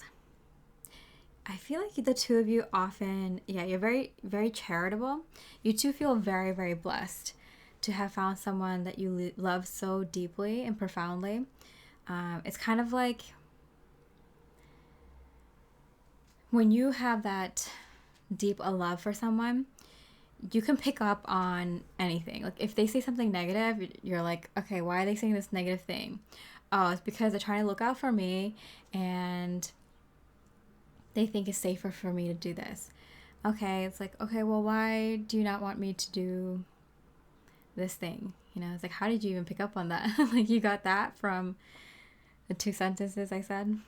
I feel like the two of you often, you're very, very charitable. You two feel very, very blessed to have found someone that you love so deeply and profoundly. It's kind of like when you have that deep a love for someone, you can pick up on anything. Like if they say something negative, you're like, okay, why are they saying this negative thing? Oh, it's because they're trying to look out for me and they think it's safer for me to do this. Okay, it's like, okay, well, why do you not want me to do this thing? You know, it's like, how did you even pick up on that? Like, you got that from the two sentences I said.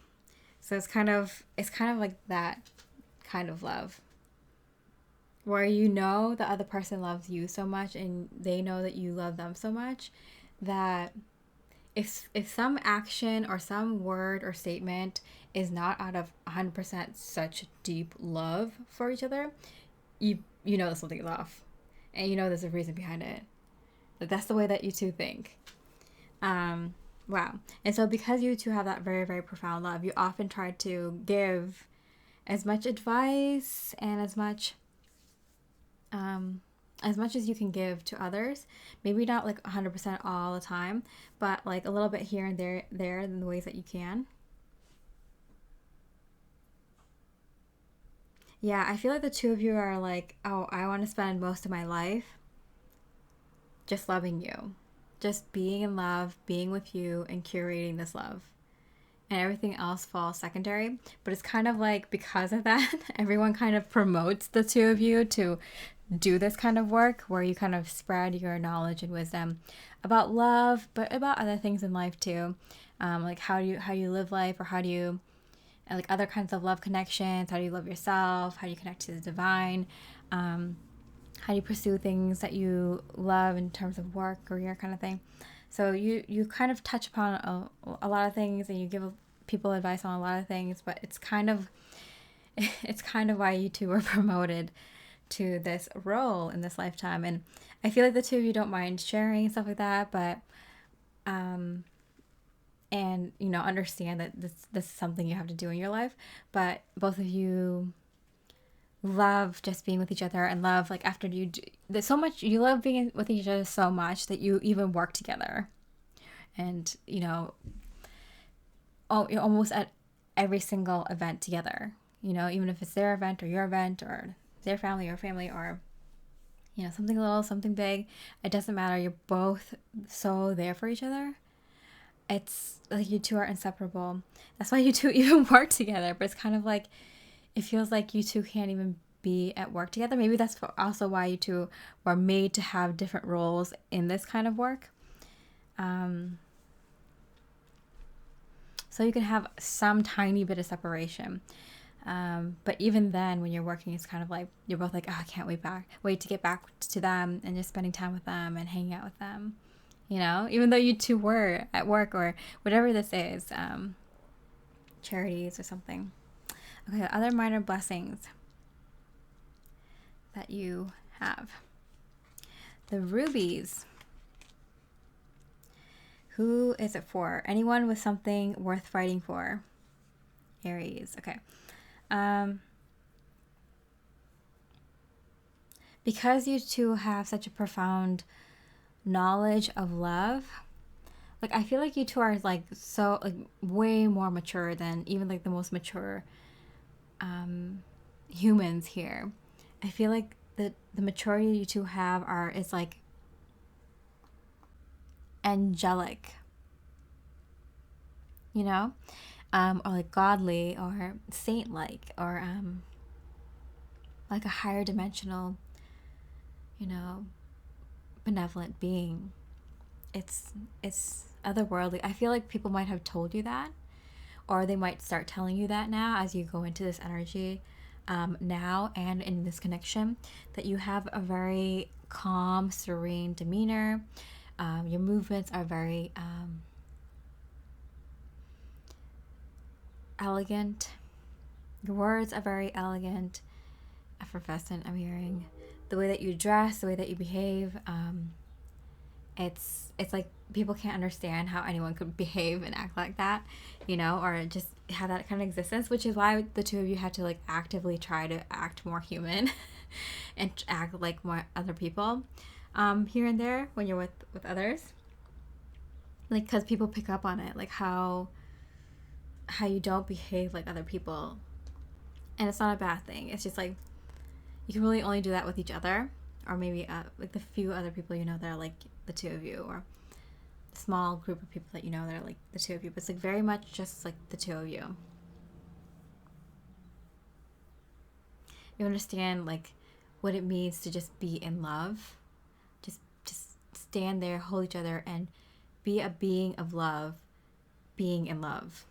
So it's kind of like that kind of love, where you know the other person loves you so much and they know that you love them so much that if some action or some word or statement is not out of 100% such deep love for each other, you know there's something off, and you know there's a reason behind it. Like, that's the way that you two think. Wow. And so because you two have that very, very profound love, you often try to give as much advice and as much as you can give to others. Maybe not like 100% all the time, but like a little bit here and there in the ways that you can. Yeah, I feel like the two of you are like, oh, I want to spend most of my life just loving you, just being in love, being with you, and curating this love. And everything else falls secondary. But it's kind of like, because of that, everyone kind of promotes the two of you to do this kind of work, where you kind of spread your knowledge and wisdom about love, but about other things in life too. Like how do you live life, or how do you, like, other kinds of love connections. How do you love yourself? How do you connect to the divine? How do you pursue things that you love in terms of work, career, kind of thing? So you kind of touch upon a lot of things, and you give people advice on a lot of things, but it's kind of why you two were promoted to this role in this lifetime. And I feel like the two of you don't mind sharing stuff like that, but and understand that this is something you have to do in your life, but both of you love just being with each other, and love, like, after there's so much, you love being with each other so much that you even work together, and almost at every single event together, even if it's their event or your event, or their family or family, or something little, something big, it doesn't matter, you're both so there for each other. It's like you two are inseparable. That's why you two even work together, but it's kind of like, it feels like you two can't even be at work together. Maybe that's also why you two were made to have different roles in this kind of work. So you can have some tiny bit of separation. But even then, when you're working, it's kind of like, you're both like, oh, I can't wait to get back to them, and just spending time with them and hanging out with them. Even though you two were at work or whatever this is, charities or something. Okay, other minor blessings that you have. The rubies. Who is it for? Anyone with something worth fighting for. Aries. Okay. Because you two have such a profound knowledge of love, like, I feel like you two are like so, like, way more mature than even like the most mature humans here. I feel like the maturity you two have is like angelic, or like godly, or saint-like, or like a higher dimensional, benevolent being. It's otherworldly. I feel like people might have told you that, or they might start telling you that now as you go into this energy, now and in this connection, that you have a very calm, serene demeanor. Your movements are very elegant. Your words are very elegant, effervescent. I'm hearing the way that you dress, the way that you behave. It's like people can't understand how anyone could behave and act like that, or just have that kind of existence, which is why the two of you had to like actively try to act more human and act like more other people, here and there when you're with others, like, because people pick up on it, like how you don't behave like other people, and it's not a bad thing. It's just like, you can really only do that with each other, or maybe like the few other people that are like the two of you, or a small group of people that that are like the two of you. But it's like very much just like the two of you. You understand like what it means to just be in love, just stand there, hold each other, and be a being of love, being in love.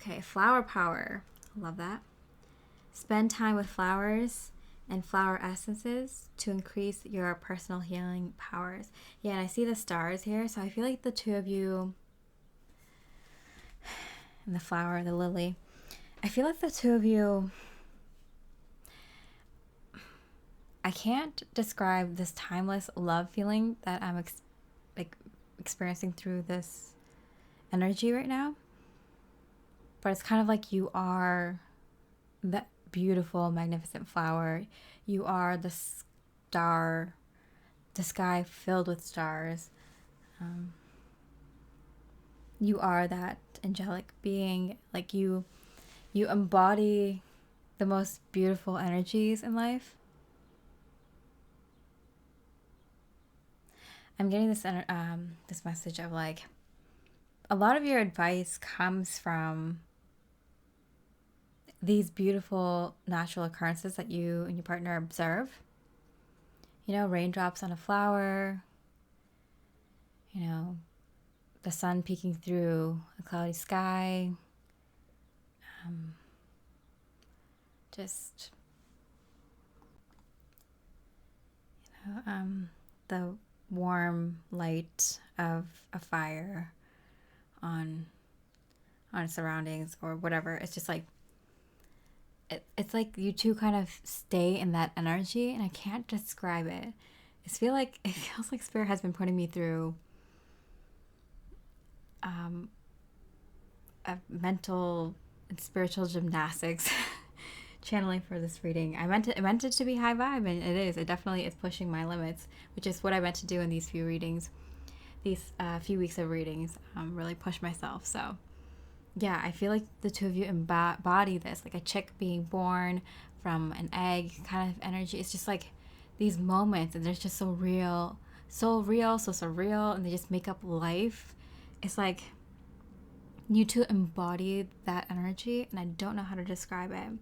Okay, flower power. Love that. Spend time with flowers and flower essences to increase your personal healing powers. Yeah, and I see the stars here, so I feel like the two of you, and the flower, the lily, I feel like the two of you, I can't describe this timeless love feeling that I'm experiencing through this energy right now, but it's kind of like you are that beautiful, magnificent flower. You are the star, the sky filled with stars. You are that angelic being. Like, you embody the most beautiful energies in life. I'm getting this message of like, a lot of your advice comes from these beautiful natural occurrences that you and your partner observe. Raindrops on a flower, the sun peeking through a cloudy sky, the warm light of a fire on surroundings or whatever. It's just like it's like you two kind of stay in that energy, and I can't describe it. It feels like Spirit has been putting me through a mental and spiritual gymnastics channeling for this reading. I meant it to be high vibe, and it is. It definitely is pushing my limits, which is what I meant to do in these few readings. These few weeks of readings, really push myself. So yeah, I feel like the two of you embody this, like a chick being born from an egg kind of energy. It's just like these moments, and they're just so real, so surreal, and they just make up life. It's like you two embody that energy, and I don't know how to describe it.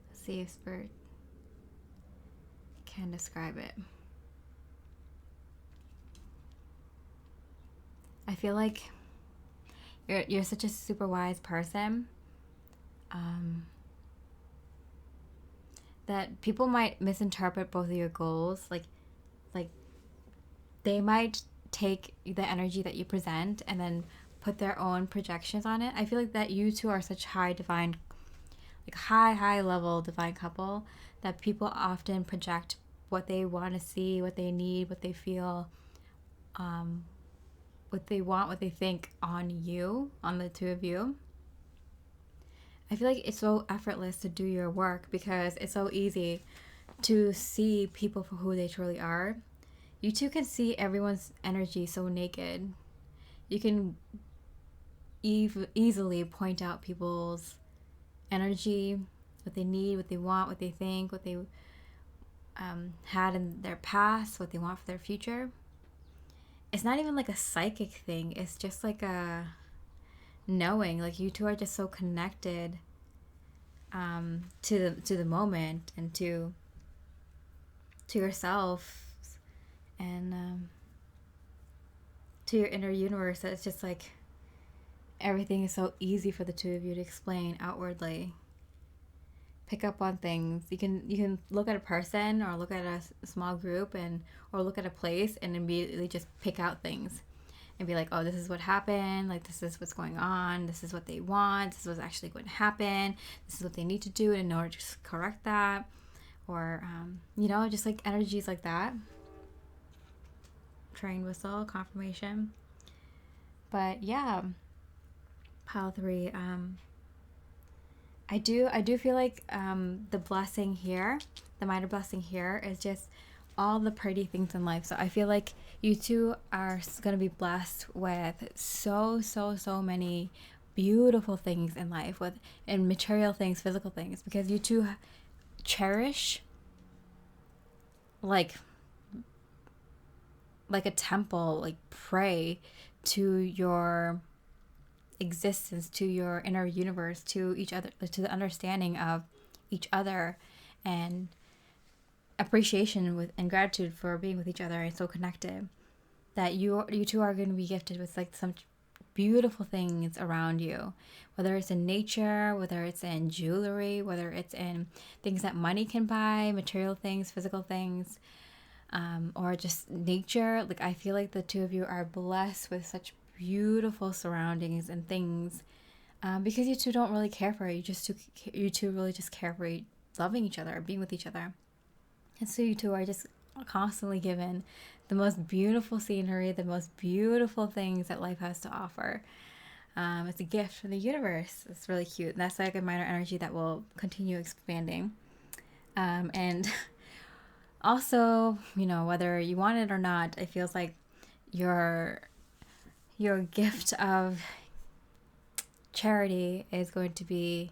Let's see if Spirit can describe it. I feel like you're such a super wise person, that people might misinterpret both of your goals. Like they might take the energy that you present and then put their own projections on it. I feel like that you two are such high level divine couple that people often project what they want to see, what they need, what they feel, what they want, what they think on you, on the two of you. I feel like it's so effortless to do your work because it's so easy to see people for who they truly are. You two can see everyone's energy so naked. You can easily point out people's energy, what they need, what they want, what they think, what they had in their past, what they want for their future. It's not even like a psychic thing. It's just like a knowing. Like you two are just so connected to the moment and to yourself and to your inner universe. That it's just like everything is so easy for the two of you to explain outwardly. Pick up on things. You can look at a person or look at a small group or look at a place and immediately just pick out things and be like, oh, this is what happened, like this is what's going on, this is what they want, this is what's actually going to happen, this is what they need to do in order to correct that, or just like energies like that. Train whistle, confirmation. But yeah, pile 3. I do feel like the blessing here, the minor blessing here, is just all the pretty things in life. So I feel like you two are going to be blessed with so many beautiful things in life, and material things, physical things, because you two cherish like a temple, like pray to your existence, to your inner universe, to each other, to the understanding of each other, and appreciation with and gratitude for being with each other and so connected. That you two are going to be gifted with like some beautiful things around you, whether it's in nature, whether it's in jewelry, whether it's in things that money can buy, material things, physical things, or just nature. Like I feel like the two of you are blessed with such beautiful surroundings and things, because you two don't really care for it. You two really just care for loving each other, being with each other. And so you two are just constantly given the most beautiful scenery, the most beautiful things that life has to offer. It's a gift from the universe. It's really cute. And that's like a minor energy that will continue expanding. And also, whether you want it or not, it feels like your gift of charity is going to be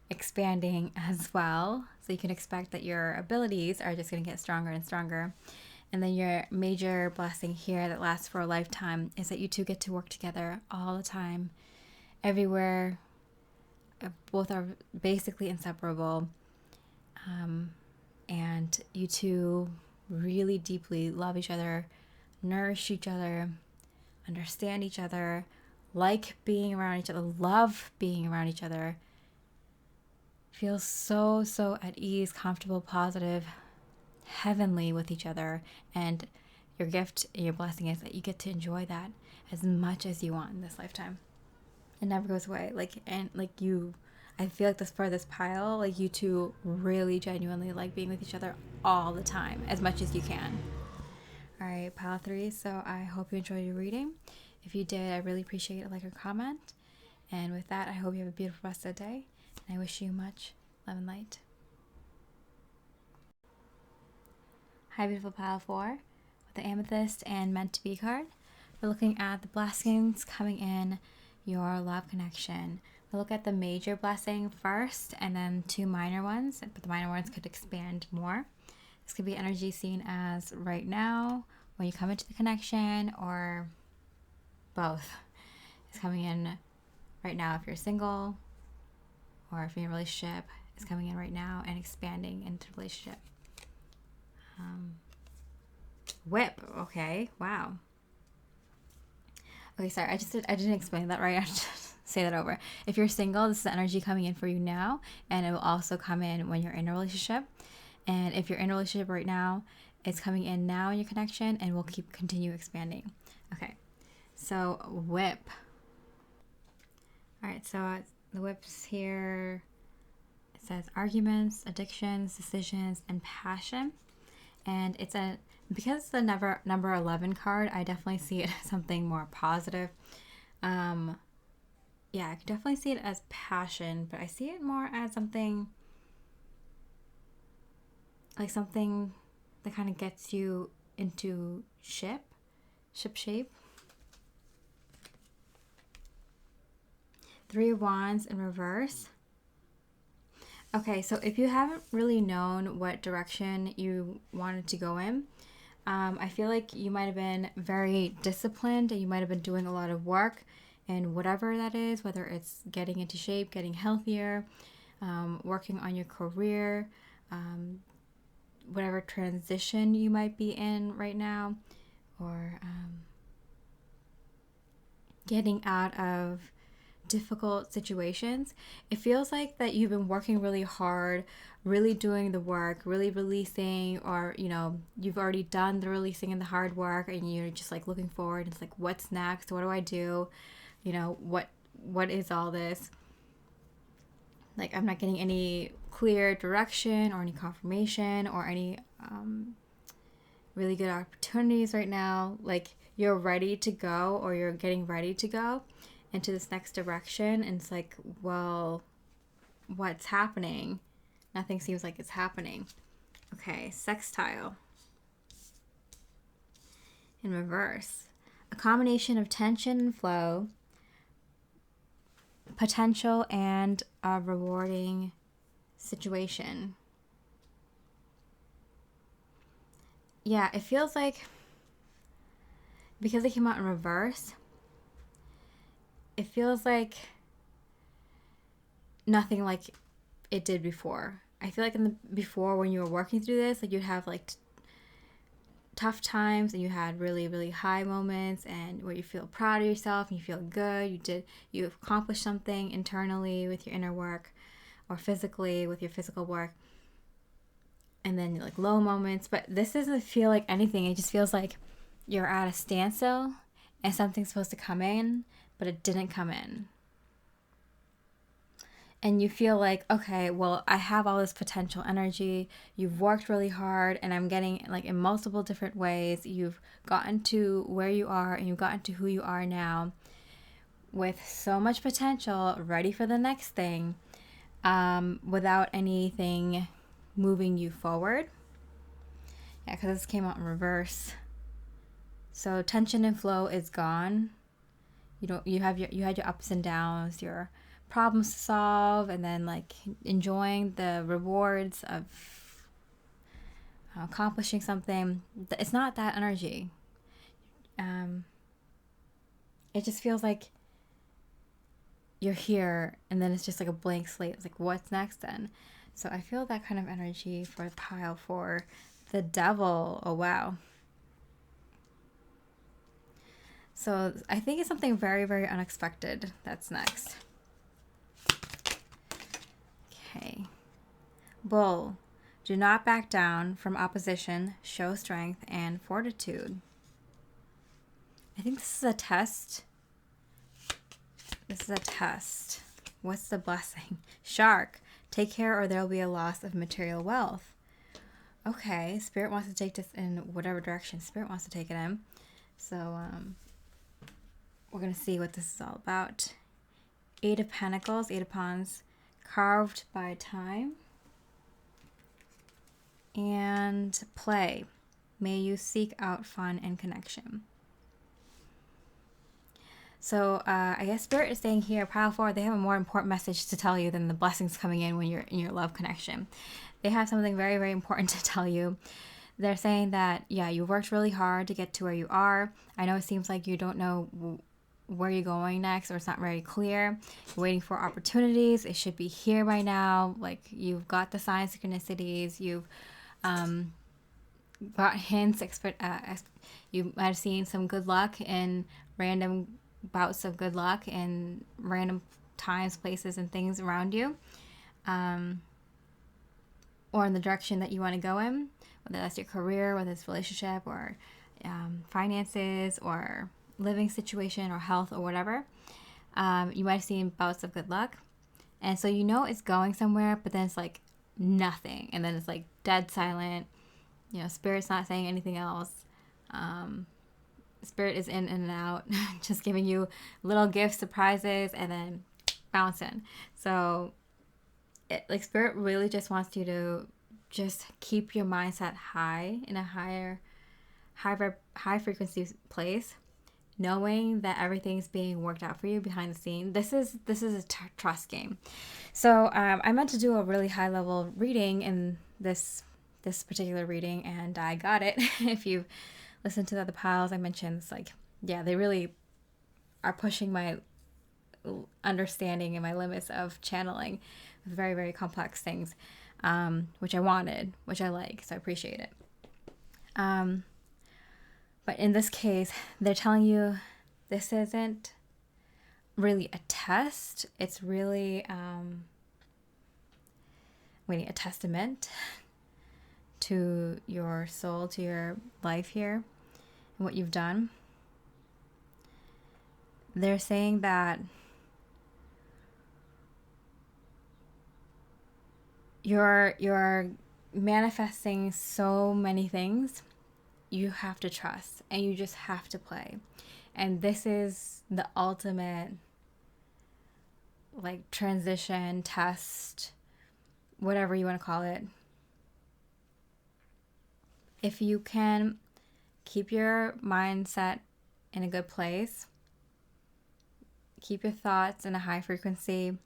expanding as well. So you can expect that your abilities are just going to get stronger and stronger. And then your major blessing here that lasts for a lifetime is that you two get to work together all the time, everywhere. Both are basically inseparable. And you two really deeply love each other, nourish each other, understand each other, like being around each other, love being around each other. Feel so at ease, comfortable, positive, heavenly with each other, and your gift and your blessing is that you get to enjoy that as much as you want in this lifetime. It never goes away. I feel like this part of this pile, like you two really genuinely like being with each other all the time, as much as you can. All right, pile 3. So I hope you enjoyed your reading. If you did, I really appreciate a like or comment. And with that, I hope you have a beautiful rest of the day. And I wish you much love and light. Hi, beautiful pile 4 with the Amethyst and Meant to Be card. We're looking at the blessings coming in your love connection. We'll look at the major blessing first and then 2 minor ones, but the minor ones could expand more. This could be energy seen as right now when you come into the connection, or both. It's coming in right now if you're single, or if you're in a relationship. It's coming in right now and expanding into the relationship. Whip. Okay. Wow. Okay, sorry. I didn't explain that right. I just say that over. If you're single, this is the energy coming in for you now, and it will also come in when you're in a relationship. And if you're in a relationship right now, it's coming in now in your connection and will continue expanding. Okay, so whip. All right, so the whips here, it says arguments, addictions, decisions, and passion. And because it's the number 11 card, I definitely see it as something more positive. Yeah, I can definitely see it as passion, but I see it more as something that kind of gets you into ship shape. 3 of Wands in reverse. Okay, so if you haven't really known what direction you wanted to go in, I feel like you might have been very disciplined and you might have been doing a lot of work, and whatever that is, whether it's getting into shape, getting healthier, working on your career, whatever transition you might be in right now, or getting out of difficult situations. It feels like that you've been working really hard, really doing the work, really releasing, or you've already done the releasing and the hard work, and you're just like looking forward. It's like, what's next? What do I do? What is all this? Like, I'm not getting any clear direction or any confirmation or any really good opportunities right now. Like, you're ready to go, or you're getting ready to go into this next direction, and it's like, well, what's happening? Nothing seems like it's happening. Okay, sextile in reverse. A combination of tension and flow, potential, and a rewarding situation. Yeah, it feels like, because it came out in reverse, it feels like nothing like it did before. I feel like before, when you were working through this, like, you'd have like tough times, and you had really, really high moments, and where you feel proud of yourself and you feel good. You accomplished something internally with your inner work, or physically with your physical work. And then like low moments, but this doesn't feel like anything. It just feels like you're at a standstill and something's supposed to come in, but it didn't come in. And you feel like, okay, well, I have all this potential energy. You've worked really hard, and I'm getting, like, in multiple different ways, you've gotten to where you are, and you've gotten to who you are now with so much potential, ready for the next thing, without anything moving you forward. Yeah, because this came out in reverse. So tension and flow is gone. You had your ups and downs, your problems to solve, and then like enjoying the rewards of accomplishing something. It's not that energy. It just feels like you're here, and then it's just like a blank slate. It's like, what's next then? So I feel that kind of energy for pile 4. The Devil. Oh, wow. So I think it's something very, very unexpected that's next. Okay. Bull. Do not back down from opposition. Show strength and fortitude. I think this is a test. This is a test. What's the blessing? Shark. Take care or there will be a loss of material wealth. Okay, Spirit wants to take this in whatever direction Spirit wants to take it in. So, we're going to see what this is all about. 8 of Pentacles, 8 of Wands, carved by time. And play. May you seek out fun and connection. So, I guess Spirit is saying here, Pile 4, they have a more important message to tell you than the blessings coming in when you're in your love connection. They have something very, very important to tell you. They're saying that, yeah, you worked really hard to get to where you are. I know it seems like you don't know where you're going next, or it's not very clear. You're waiting for opportunities. It should be here by now. Like, you've got the sign synchronicities. You've got hints. You might have seen some good luck in random bouts of good luck in random times, places, and things around you. Or in the direction that you want to go in, whether that's your career, whether it's relationship, or finances, or living situation, or health, or whatever. You might have seen bouts of good luck. And so you know it's going somewhere, but then it's like nothing. And then it's like dead silent. You know, Spirit's not saying anything else. Spirit is in and out, just giving you little gifts, surprises, and then bouncing. So, like, Spirit really just wants you to just keep your mindset high, in a high frequency place, knowing that everything's being worked out for you behind the scene. This is a trust game. So I meant to do a really high level reading in this particular reading, and I got it. If you listen to the other piles I mentioned, it's like, yeah, they really are pushing my understanding and my limits of channeling with very, very complex things, which I wanted, which I like, so I appreciate it. But in this case, they're telling you this isn't really a test. It's really a testament to your soul, to your life here, and what you've done. They're saying that you're manifesting so many things. You have to trust, and you just have to play. And this is the ultimate, like, transition, test, whatever you want to call it. If you can keep your mindset in a good place, keep your thoughts in a high frequency,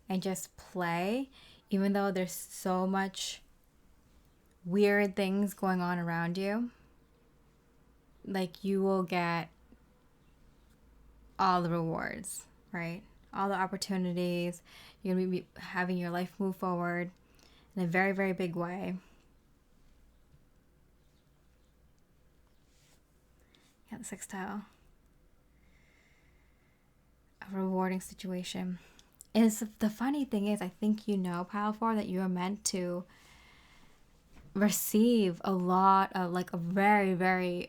and just play, even though there's so much weird things going on around you, like, you will get all the rewards, right? All the opportunities. You're going to be having your life move forward in a very, very big way. Yeah, the sextile. A rewarding situation. Is the funny thing is, I think you know, Pile 4, that you are meant to receive a lot of, like, a very, very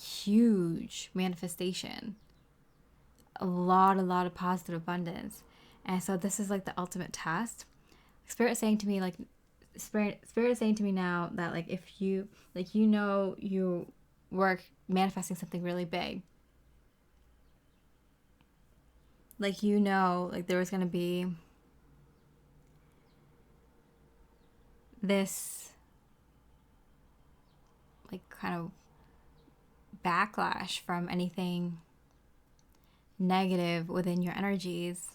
huge manifestation. A lot of positive abundance. And so this is like the ultimate test. Spirit is saying to me, like, Spirit is saying to me now that, like, if you, like, you know, you work manifesting something really big. Like, you know, like, there was going to be this, like, kind of backlash from anything negative within your energies,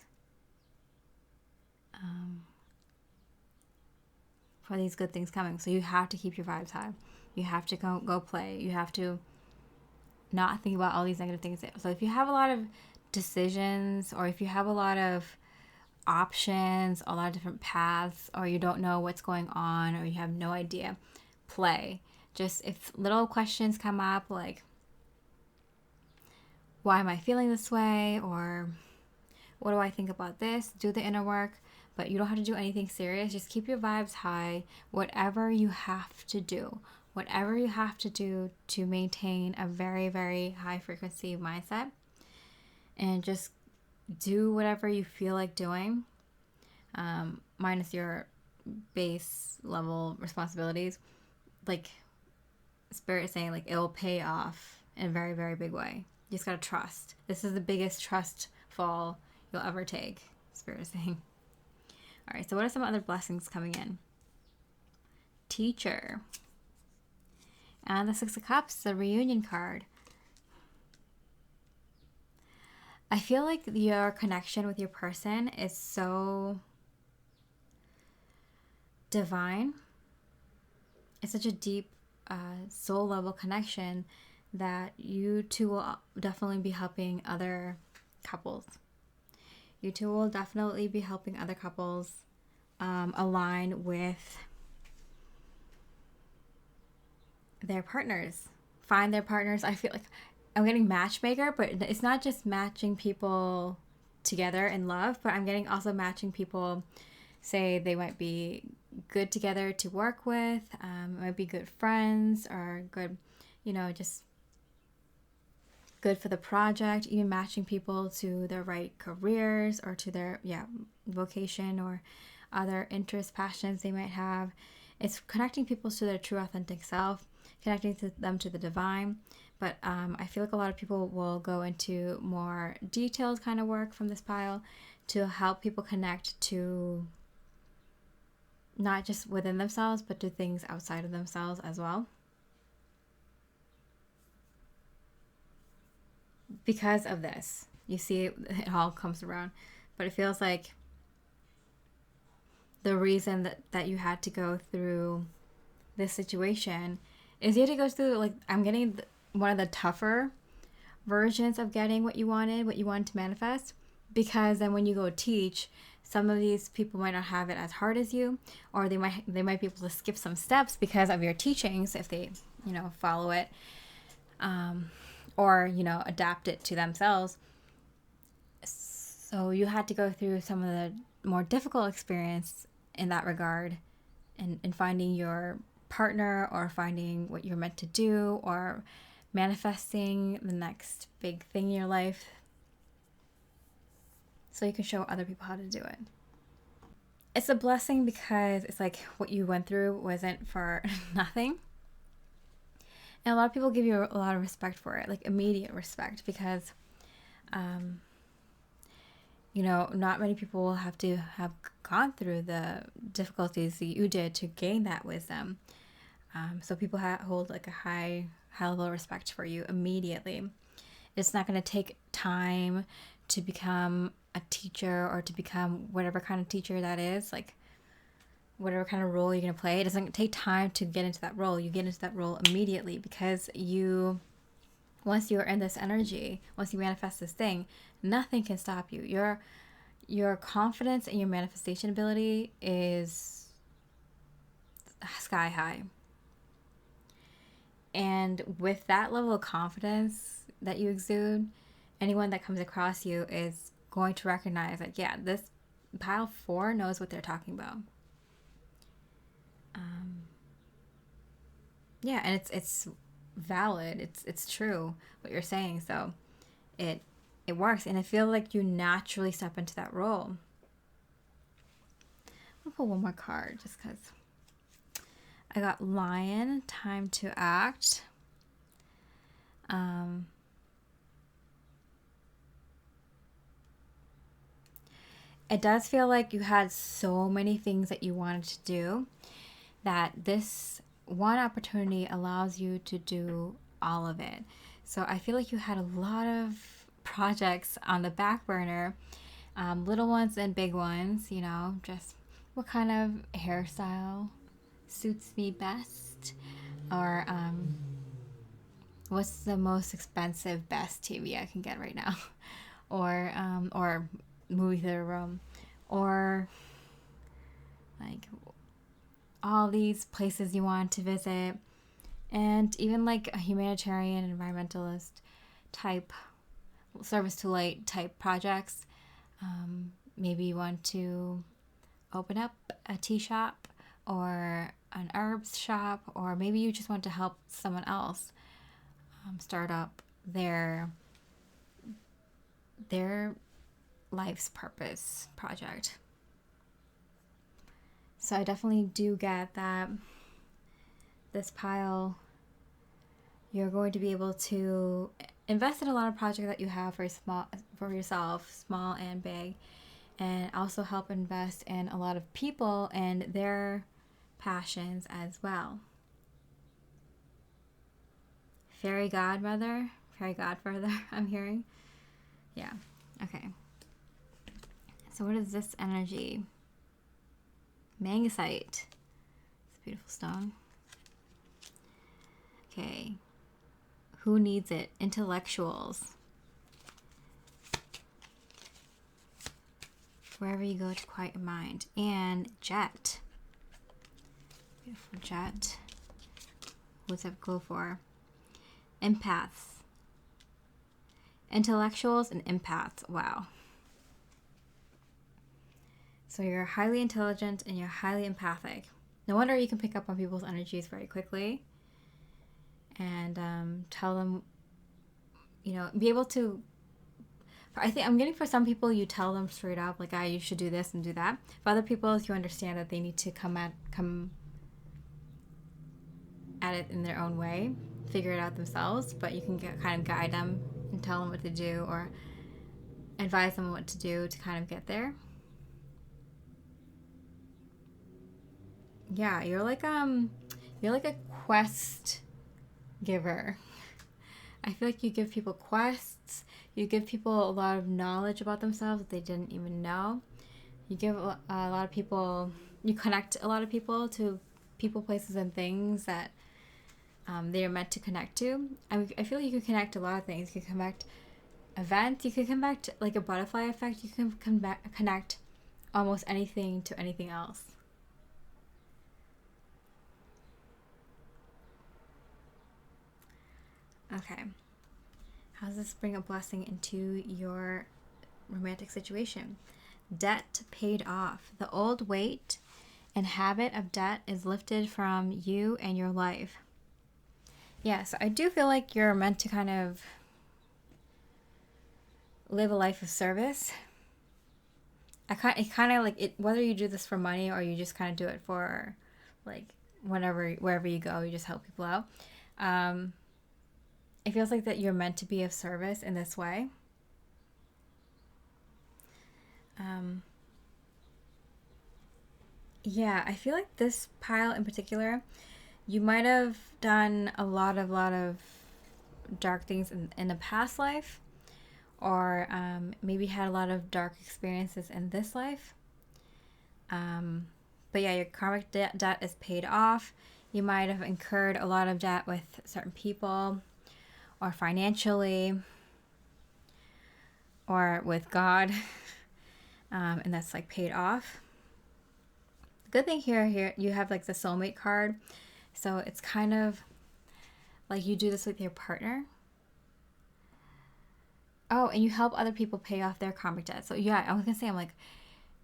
for these good things coming. So you have to keep your vibes high. You have to go play. You have to not think about all these negative things. So if you have a lot of decisions, or if you have a lot of options, a lot of different paths, or you don't know what's going on, or you have no idea, play. Just, if little questions come up, like, why am I feeling this way? Or what do I think about this? Do the inner work. but you don't have to do anything serious. Just keep your vibes high. Whatever you have to do to maintain a very, very high frequency mindset, and just do whatever you feel like doing, minus your base level responsibilities. Like Spirit is saying, like, it will pay off in a very, very big way. You just gotta trust. This is the biggest trust fall you'll ever take, Spirit is saying. All right, so what are some other blessings coming in? Teacher. And the Six of Cups, the reunion card. I feel like your connection with your person is so divine. It's such a deep soul level connection that you two will definitely be helping other couples. You two will definitely be helping other couples align with their partners, find their partners. I feel like I'm getting matchmaker, but it's not just matching people together in love, but I'm getting also matching people, say they might be good together to work with, might be good friends, or good, just good for the project, even matching people to their right careers or to their vocation or other interests, passions they might have. It's connecting people to their true authentic self, connecting them to the divine. But I feel like a lot of people will go into more detailed kind of work from this pile to help people connect to not just within themselves, but to things outside of themselves as well. Because of this, you see, it all comes around. But it feels like the reason that you had to go through this situation is you had to go through, like, I'm getting one of the tougher versions of getting what you wanted to manifest, because then when you go teach, some of these people might not have it as hard as you, or they might be able to skip some steps because of your teachings if they follow it, or adapt it to themselves. So you had to go through some of the more difficult experience in that regard, in finding your partner, or finding what you're meant to do, or manifesting the next big thing in your life, so you can show other people how to do it. It's a blessing because it's like what you went through wasn't for nothing. And a lot of people give you a lot of respect for it, like immediate respect, because not many people will have to have gone through the difficulties that you did to gain that wisdom. So people hold like a high level of respect for you immediately. It's not going to take time to become a teacher, or to become whatever kind of teacher that is, like whatever kind of role you're going to play. It doesn't take time to get into that role. You get into that role immediately, because once you're in this energy, once you manifest this thing, nothing can stop you. Your confidence and your manifestation ability is sky high. And with that level of confidence that you exude, anyone that comes across you is going to recognize that, yeah, this pile 4 knows what they're talking about. And it's valid. It's true what you're saying. So it works, and I feel like you naturally step into that role. I'll pull one more card just because I got Lion, time to act. It does feel like you had so many things that you wanted to do, that this one opportunity allows you to do all of it. So I feel like you had a lot of projects on the back burner, little ones and big ones, just what kind of hairstyle suits me best, or what's the most expensive, best TV I can get right now, or movie theater room, or like all these places you want to visit, and even like a humanitarian, environmentalist type, service to light type projects. Maybe you want to open up a tea shop or an herbs shop, or maybe you just want to help someone else start up their life's purpose project. So I definitely do get that this pile, you're going to be able to invest in a lot of projects that you have for yourself, small and big, and also help invest in a lot of people and their passions as well. Fairy godfather, I'm hearing. Yeah, okay. So what is this energy? Mangasite. It's a beautiful stone. Okay. Who needs it? Intellectuals. Wherever you go to quiet your mind. And jet. Beautiful jet. What's that go for? Empaths. Intellectuals and empaths. Wow. So you're highly intelligent and you're highly empathic. No wonder you can pick up on people's energies very quickly and tell them, be able to. I think I'm getting for some people, you tell them straight up, like, you should do this and do that. For other people, you understand that they need to come at it in their own way, figure it out themselves, but you can kind of guide them and tell them what to do or advise them what to do to kind of get there. Yeah, you're like a quest giver. I feel like you give people quests. You give people a lot of knowledge about themselves that they didn't even know. You give a lot of people. You connect a lot of people to people, places, and things that they are meant to connect to. I feel like you can connect a lot of things. You can connect events. You can connect like a butterfly effect. You can connect almost anything to anything else. Okay. How does this bring a blessing into your romantic situation? Debt paid off. The old weight and habit of debt is lifted from you and your life. Yes, I do feel like you're meant to kind of live a life of service. It kind of like it, whether you do this for money or you just kind of do it for like wherever you go, you just help people out. It feels like that you're meant to be of service in this way. Yeah, I feel like this pile in particular, you might have done a lot of dark things in a past life, or maybe had a lot of dark experiences in this life. But yeah, your karmic debt is paid off. You might have incurred a lot of debt with certain people, or financially, or with God, and that's like paid off. The good thing here you have like the soulmate card, so it's kind of like you do this with your partner. Oh, and you help other people pay off their karmic debt. So yeah, I was gonna say, I'm like,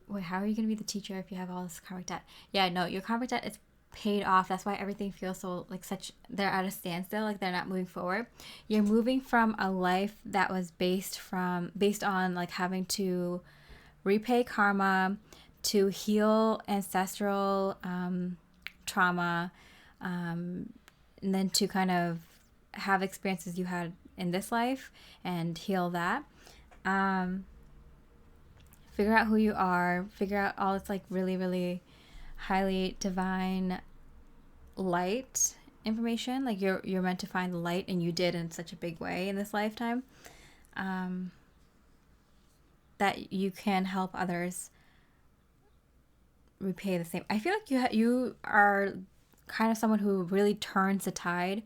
wait, how are you gonna be the teacher if you have all this karmic debt? Yeah, no, your karmic debt is paid off. That's why everything feels so like they're at a standstill, like they're not moving forward. You're moving from a life that was based on like having to repay karma, to heal ancestral trauma, and then to kind of have experiences you had in this life and heal that. Figure out who you are, figure out all this like really, really highly divine light information. Like you're meant to find the light, and you did in such a big way in this lifetime, that you can help others repay the same. I feel like you are kind of someone who really turns the tide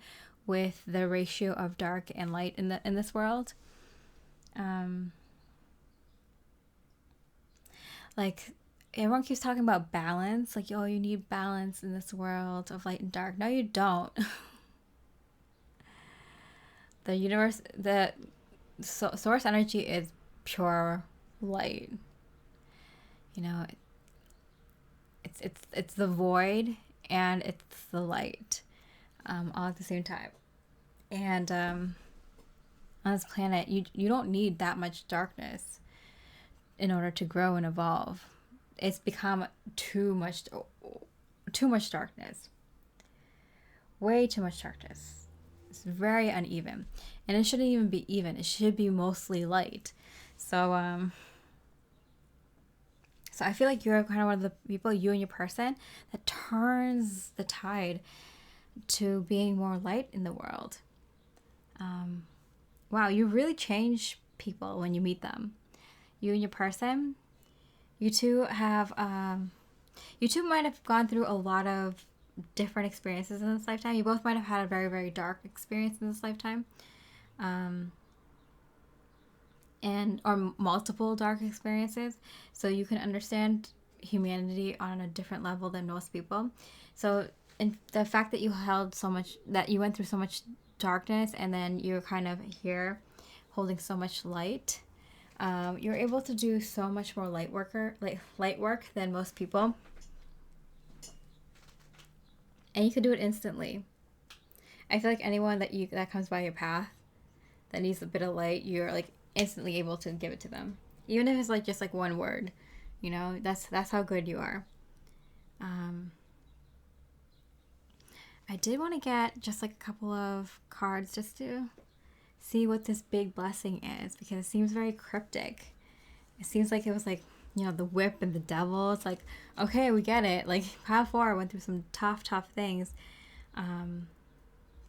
with the ratio of dark and light in this world. Like everyone keeps talking about balance, like, oh, you need balance in this world of light and dark. No, you don't. The universe, the source energy is pure light. it's the void and it's the light, all at the same time. And on this planet, you don't need that much darkness in order to grow and evolve. It's become too much darkness. Way too much darkness. It's very uneven. And it shouldn't even be even. It should be mostly light. So I feel like you're kind of one of the people, you and your person, that turns the tide to being more light in the world. Wow, you really change people when you meet them. You and your person, you two might have gone through a lot of different experiences in this lifetime. You both might have had a very, very dark experience in this lifetime. Or multiple dark experiences. So you can understand humanity on a different level than most people. So in the fact that you held so much, that you went through so much darkness, and then you're kind of here holding so much light, you're able to do so much more light work than most people. And you can do it instantly. I feel like anyone that comes by your path that needs a bit of light, you're like instantly able to give it to them. Even if it's like just like one word, you know, that's how good you are. I did want to get just like a couple of cards just to see what this big blessing is, because it seems very cryptic. It seems like it was like, you know, the whip and the devil. It's like, okay, we get it. Like, pile 4 went through some tough things.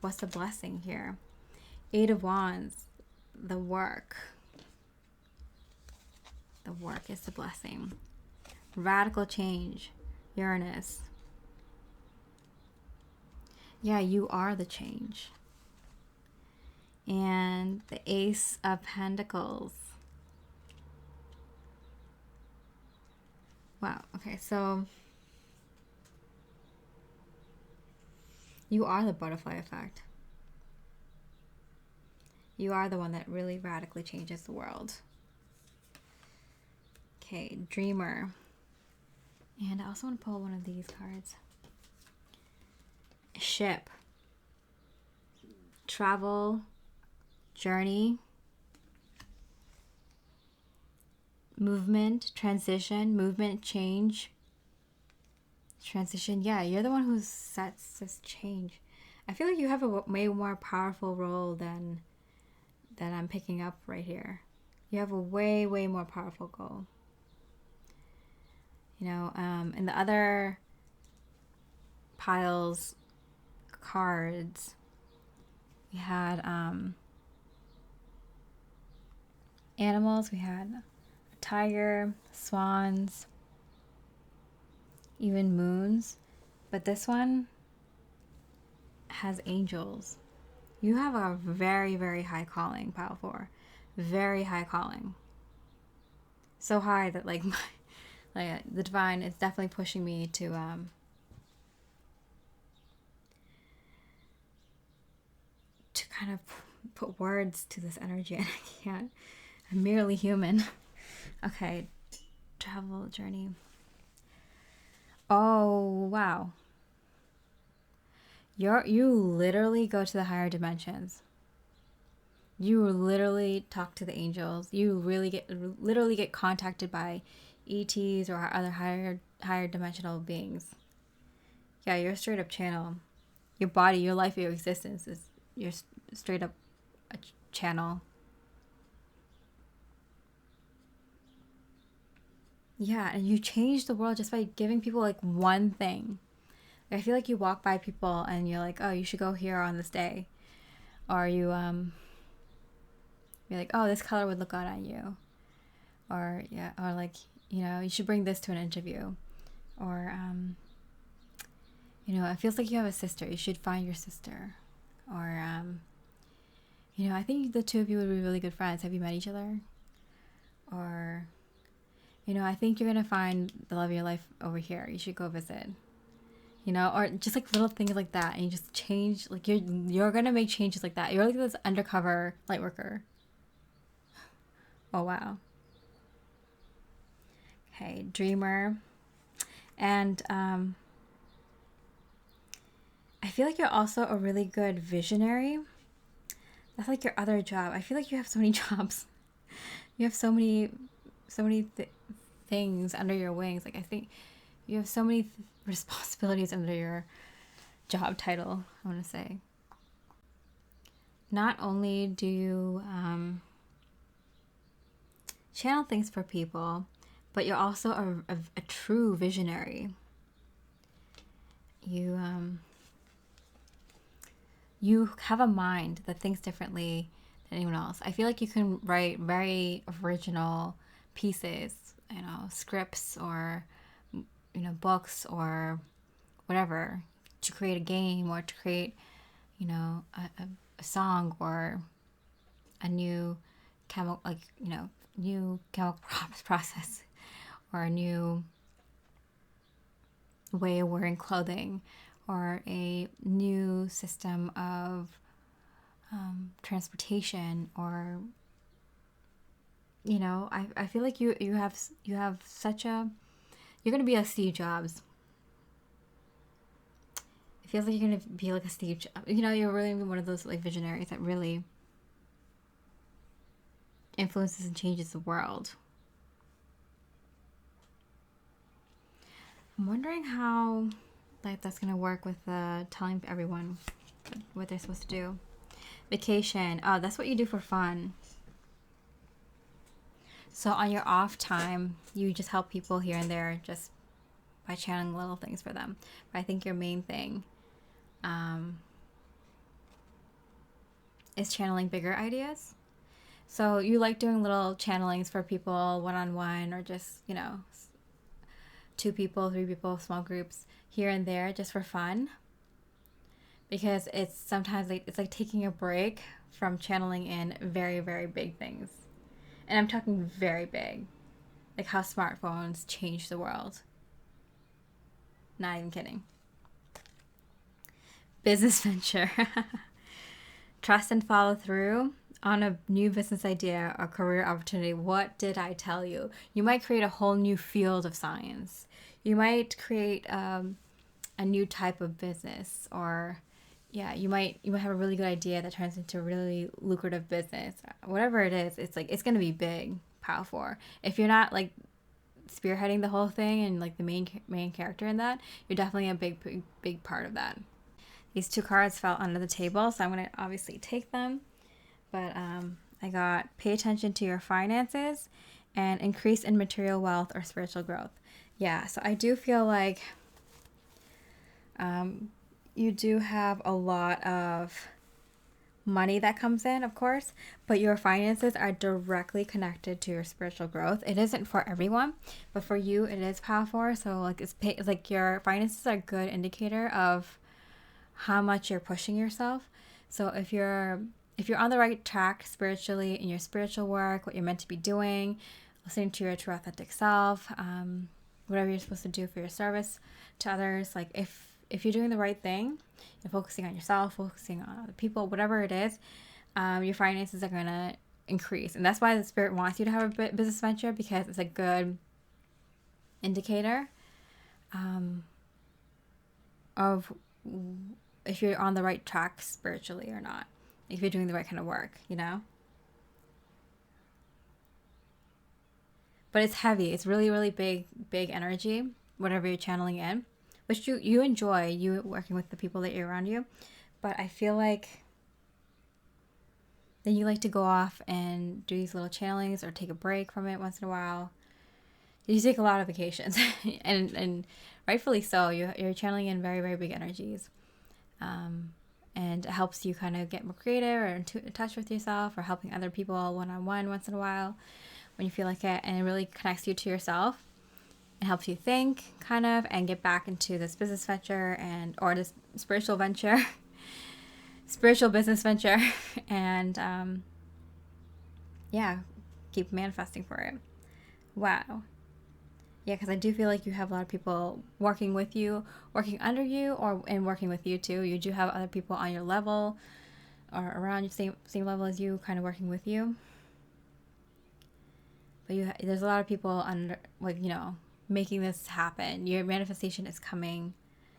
What's the blessing here? 8 of Wands, the work. The work is the blessing. Radical change, Uranus. Yeah, you are the change. And the Ace of Pentacles. Wow, okay, so you are the butterfly effect. You are the one that really radically changes the world. Okay, Dreamer. And I also want to pull one of these cards. Ship. Travel. Journey. Movement. Transition. Movement. Change. Transition. Yeah, you're the one who sets this change. I feel like you have a way more powerful role than I'm picking up right here. You have a way more powerful goal. You know, in the other piles, cards, we had animals. We had a tiger, swans, even moons. But this one has angels. You have a very, very high calling, pile 4. Very high calling. So high that like the divine is definitely pushing me to kind of put words to this energy, and I can't. I'm merely human. Okay, travel journey. Oh wow. You literally go to the higher dimensions. You literally talk to the angels. You literally get contacted by ETs or other higher dimensional beings. Yeah, you're a straight up channel. Your body, your life, your existence is you're straight up a channel. Yeah, and you change the world just by giving people like one thing. I feel like you walk by people and you're like, oh, you should go here on this day, or you're like, oh, this color would look good on you, or yeah, or like, you know, you should bring this to an interview, or you know, it feels like you have a sister. You should find your sister, or you know, I think the two of you would be really good friends. Have you met each other? Or, you know, I think you're gonna find the love of your life over here. You should go visit. You know, or just like little things like that, and you just change. Like you're gonna make changes like that. You're like this undercover light worker. Oh wow. Okay, Dreamer. And I feel like you're also a really good visionary. That's like your other job. I feel like you have so many jobs. You have so many things under your wings. Like, I think you have so many responsibilities under your job title, I want to say. Not only do you channel things for people, but you're also a true visionary. You have a mind that thinks differently than anyone else. I feel like you can write very original pieces, scripts or, books or whatever, to create a game or to create, a song or a new new chemical process or a new way of wearing clothing or a new system of transportation, or I feel like you have such a, you're gonna be a Steve Jobs. It feels like you're gonna be like a Steve Jobs. You're really one of those like visionaries that really influences and changes the world. I'm wondering how that's gonna work with telling everyone what they're supposed to do. Vacation. Oh, that's what you do for fun. So on your off time, you just help people here and there just by channeling little things for them. But I think your main thing is channeling bigger ideas. So you like doing little channelings for people one-on-one, or just, 2 people, 3 people, small groups here and there just for fun. Because it's sometimes it's like taking a break from channeling in very, very big things. And I'm talking very big. Like how smartphones changed the world. Not even kidding. Business venture. Trust and follow through on a new business idea or career opportunity. What did I tell you? You might create a whole new field of science. You might create a new type of business, or you might have a really good idea that turns into a really lucrative business. Whatever it is, it's like it's gonna be big, powerful. If you're not like spearheading the whole thing and like the main character in that, you're definitely a big part of that. These 2 cards fell under the table, so I'm gonna obviously take them. But I got pay attention to your finances and increase in material wealth or spiritual growth. Yeah, so I do feel like you do have a lot of money that comes in, of course, but your finances are directly connected to your spiritual growth. It isn't for everyone, but for you, it is powerful. So like it's like your finances are a good indicator of how much you're pushing yourself. So if you're on the right track spiritually in your spiritual work, what you're meant to be doing, listening to your true authentic self, whatever you're supposed to do for your service to others, like if you're doing the right thing, you're focusing on yourself, focusing on other people, whatever it is, your finances are going to increase. And that's why the Spirit wants you to have a business venture, because it's a good indicator of if you're on the right track spiritually or not, if you're doing the right kind of work, But it's heavy. It's really, really big energy, whatever you're channeling in, which you enjoy, you working with the people that you're around you. But I feel like then you like to go off and do these little channelings or take a break from it once in a while. You take a lot of vacations, and rightfully so. You're channeling in very, very big energies. And it helps you kind of get more creative or in touch with yourself, or helping other people one-on-one once in a while when you feel like it. And it really connects you to yourself. It helps you think kind of and get back into this business venture or this spiritual venture, spiritual business venture. And keep manifesting for it. Wow. Yeah, because I do feel like you have a lot of people working with you, working under you, and working with you too. You do have other people on your level or around your same level as you, kind of working with you. But there's a lot of people under, making this happen. Your manifestation is coming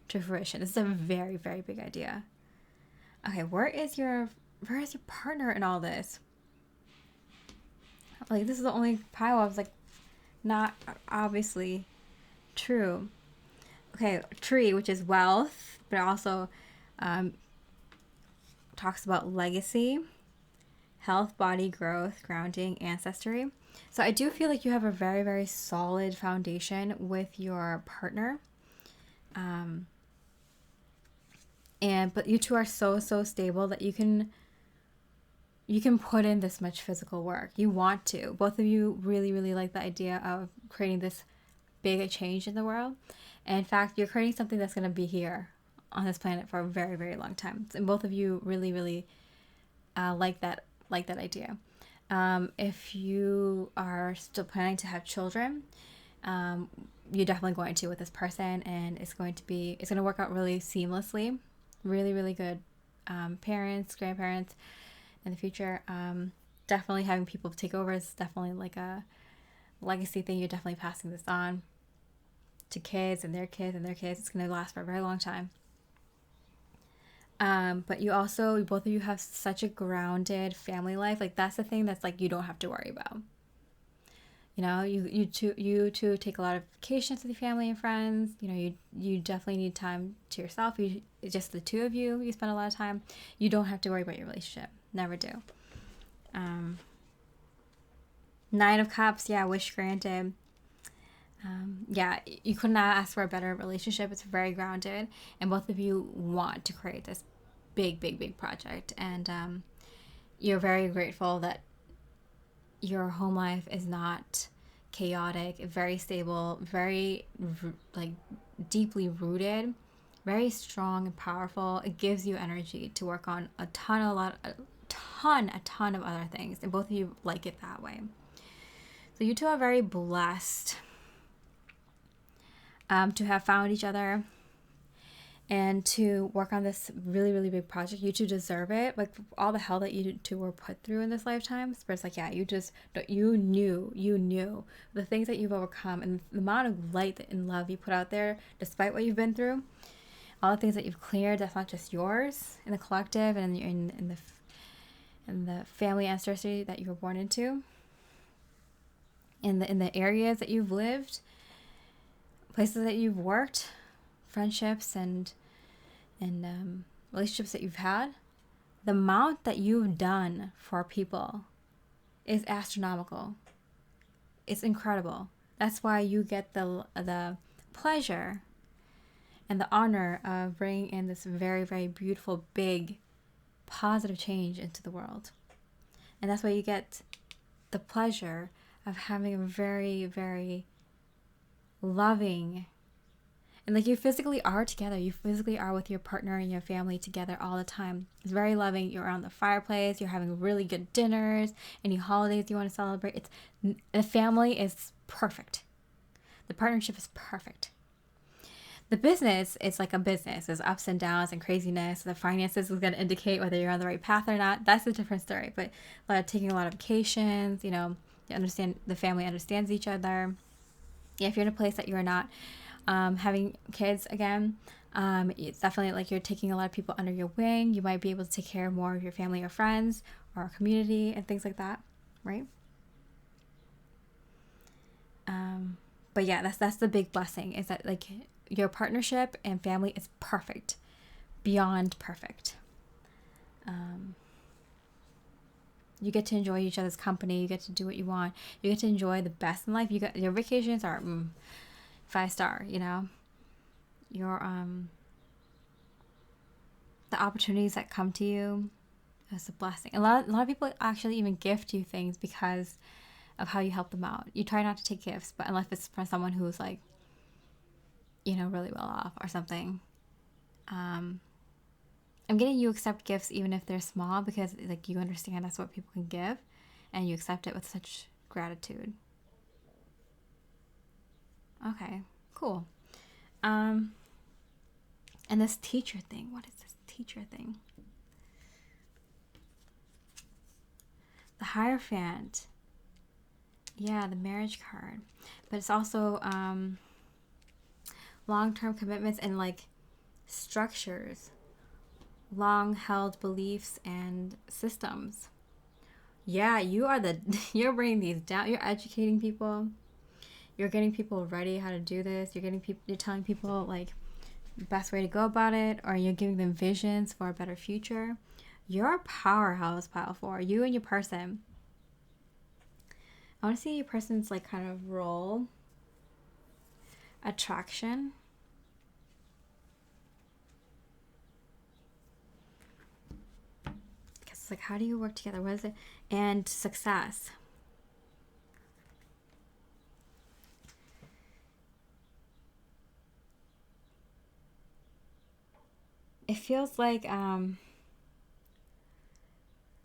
to fruition. This is a very, very big idea. Okay, where is your partner in all this? Like, this is the only pile I was like, not obviously true. Okay, tree, which is wealth, but also talks about legacy, health, body growth, grounding, ancestry. So I do feel like you have a very, very solid foundation with your partner. But you two are so stable that you can put in this much physical work. You want to. Both of you really, really like the idea of creating this big change in the world. And in fact, you're creating something that's going to be here on this planet for a very, very long time. And both of you really, really like that idea. If you are still planning to have children, you're definitely going to with this person, and it's going to work out really seamlessly. Really, really good parents, grandparents in the future. Definitely having people take over is definitely like a legacy thing. You're definitely passing this on to kids and their kids and their kids. It's going to last for a very long time. But you also, both of you have such a grounded family life. Like, that's the thing that's like, you don't have to worry about. You know, you two take a lot of vacations with your family and friends. You know, you definitely need time to yourself. Just the two of you, you spend a lot of time. You don't have to worry about your relationship. Never do. 9 of Cups, yeah, wish granted. Yeah, you could not ask for a better relationship. It's very grounded, and both of you want to create this big project, and you're very grateful that your home life is not chaotic, very stable, very like deeply rooted, very strong and powerful. It gives you energy to work on a ton of other things, and both of you like it that way. So you two are very blessed to have found each other and to work on this really, really big project. You two deserve it. Like, all the hell that you two were put through in this lifetime. But it's like, yeah, you knew the things that you've overcome and the amount of light and love you put out there, despite what you've been through. All the things that you've cleared, that's not just yours, in the collective and in the family ancestry that you were born into. In the areas that you've lived, places that you've worked, friendships and relationships that you've had, the amount that you've done for people is astronomical. It's incredible. That's why you get the pleasure and the honor of bringing in this very, very beautiful, big, positive change into the world. And that's why you get the pleasure of having a very, very loving, and like, you physically are together. You physically are with your partner and your family together all the time. It's very loving. You're around the fireplace. You're having really good dinners. Any holidays you want to celebrate. The family is perfect. The partnership is perfect. The business is like a business. There's ups and downs and craziness. The finances is going to indicate whether you're on the right path or not. That's a different story. But taking a lot of vacations, you know, you understand, the family understands each other. Yeah, if you're in a place that you're not having kids again, it's definitely like you're taking a lot of people under your wing. You might be able to take care of more of your family or friends or community and things like that, right? But yeah, that's the big blessing, is that like your partnership and family is perfect, beyond perfect. You get to enjoy each other's company. You get to do what you want. You get to enjoy the best in life. Your vacations are 5-star, you know. Your the opportunities that come to you is a blessing. A lot of people actually even gift you things because of how you help them out. You try not to take gifts, but unless it's from someone who's like, you know, really well off or something. I'm getting you accept gifts even if they're small, because like you understand that's what people can give, and you accept it with such gratitude. Okay, cool. And this teacher thing, what is this teacher thing? The Hierophant. Yeah, the marriage card. But it's also long-term commitments and like structures, long-held beliefs and systems. Yeah, you're bringing these down. You're educating people. You're getting people ready how to do this. You're telling people like the best way to go about it, or you're giving them visions for a better future. You're a powerhouse, pile 4. You and your person. I want to see your person's like kind of role. Attraction. Because like, how do you work together? What is it? And success. It feels like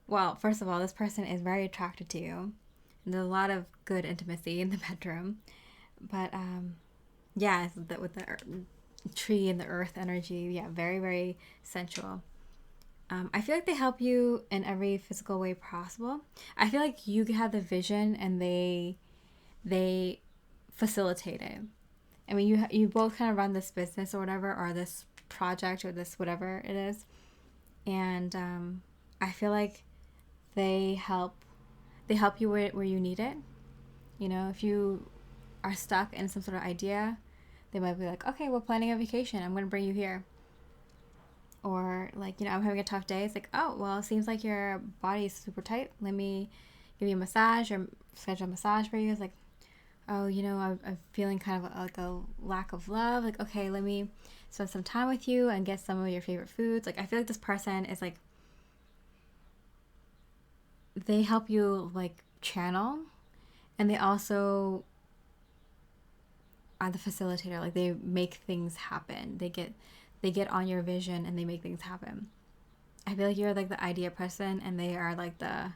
well, first of all, this person is very attracted to you. And there's a lot of good intimacy in the bedroom. But yeah, with the tree and the earth energy, yeah, very, very sensual. I feel like they help you in every physical way possible. I feel like you have the vision and they facilitate it. I mean, you both kind of run this business or whatever, or this project or this whatever it is, and I feel like they help you where you need it. You know, if you are stuck in some sort of idea, they might be like, okay, we're planning a vacation. I'm going to bring you here. Or like, you know, I'm having a tough day. It's like, oh, well, it seems like your body is super tight. Let me give you a massage or schedule a massage for you. It's like, oh, you know, I'm feeling kind of like a lack of love. Like, okay, let me spend some time with you and get some of your favorite foods. Like, I feel like this person is like, they help you like channel, and they also are the facilitator. Like, they make things happen. They get on your vision and they make things happen. I feel like you're like the idea person and they are like the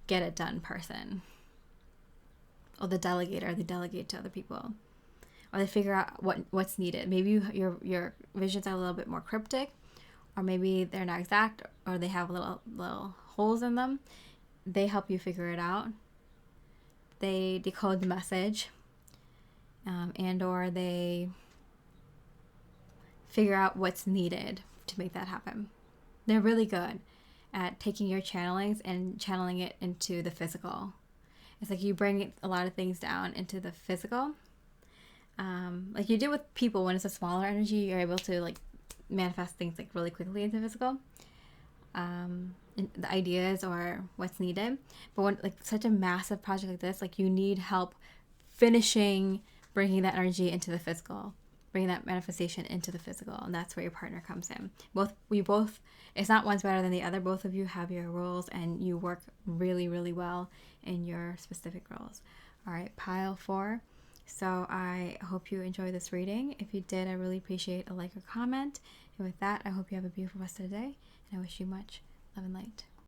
get it done person. Or the delegator, they delegate to other people. Or they figure out what's needed. Maybe your visions are a little bit more cryptic, or maybe they're not exact, or they have little holes in them. They help you figure it out. They decode the message, and or they figure out what's needed to make that happen. They're really good at taking your channelings and channeling it into the physical. It's like you bring a lot of things down into the physical. Like you do with people. When it's a smaller energy, you're able to like manifest things like really quickly into physical. The ideas or what's needed. But when like such a massive project like this, like you need help finishing bringing that energy into the physical, bringing that manifestation into the physical, and that's where your partner comes in. It's not one's better than the other. Both of you have your roles, and you work really, really well in your specific roles. All right, pile 4. So I hope you enjoyed this reading. If you did, I really appreciate a like or comment. And with that, I hope you have a beautiful rest of the day, and I wish you much love and light.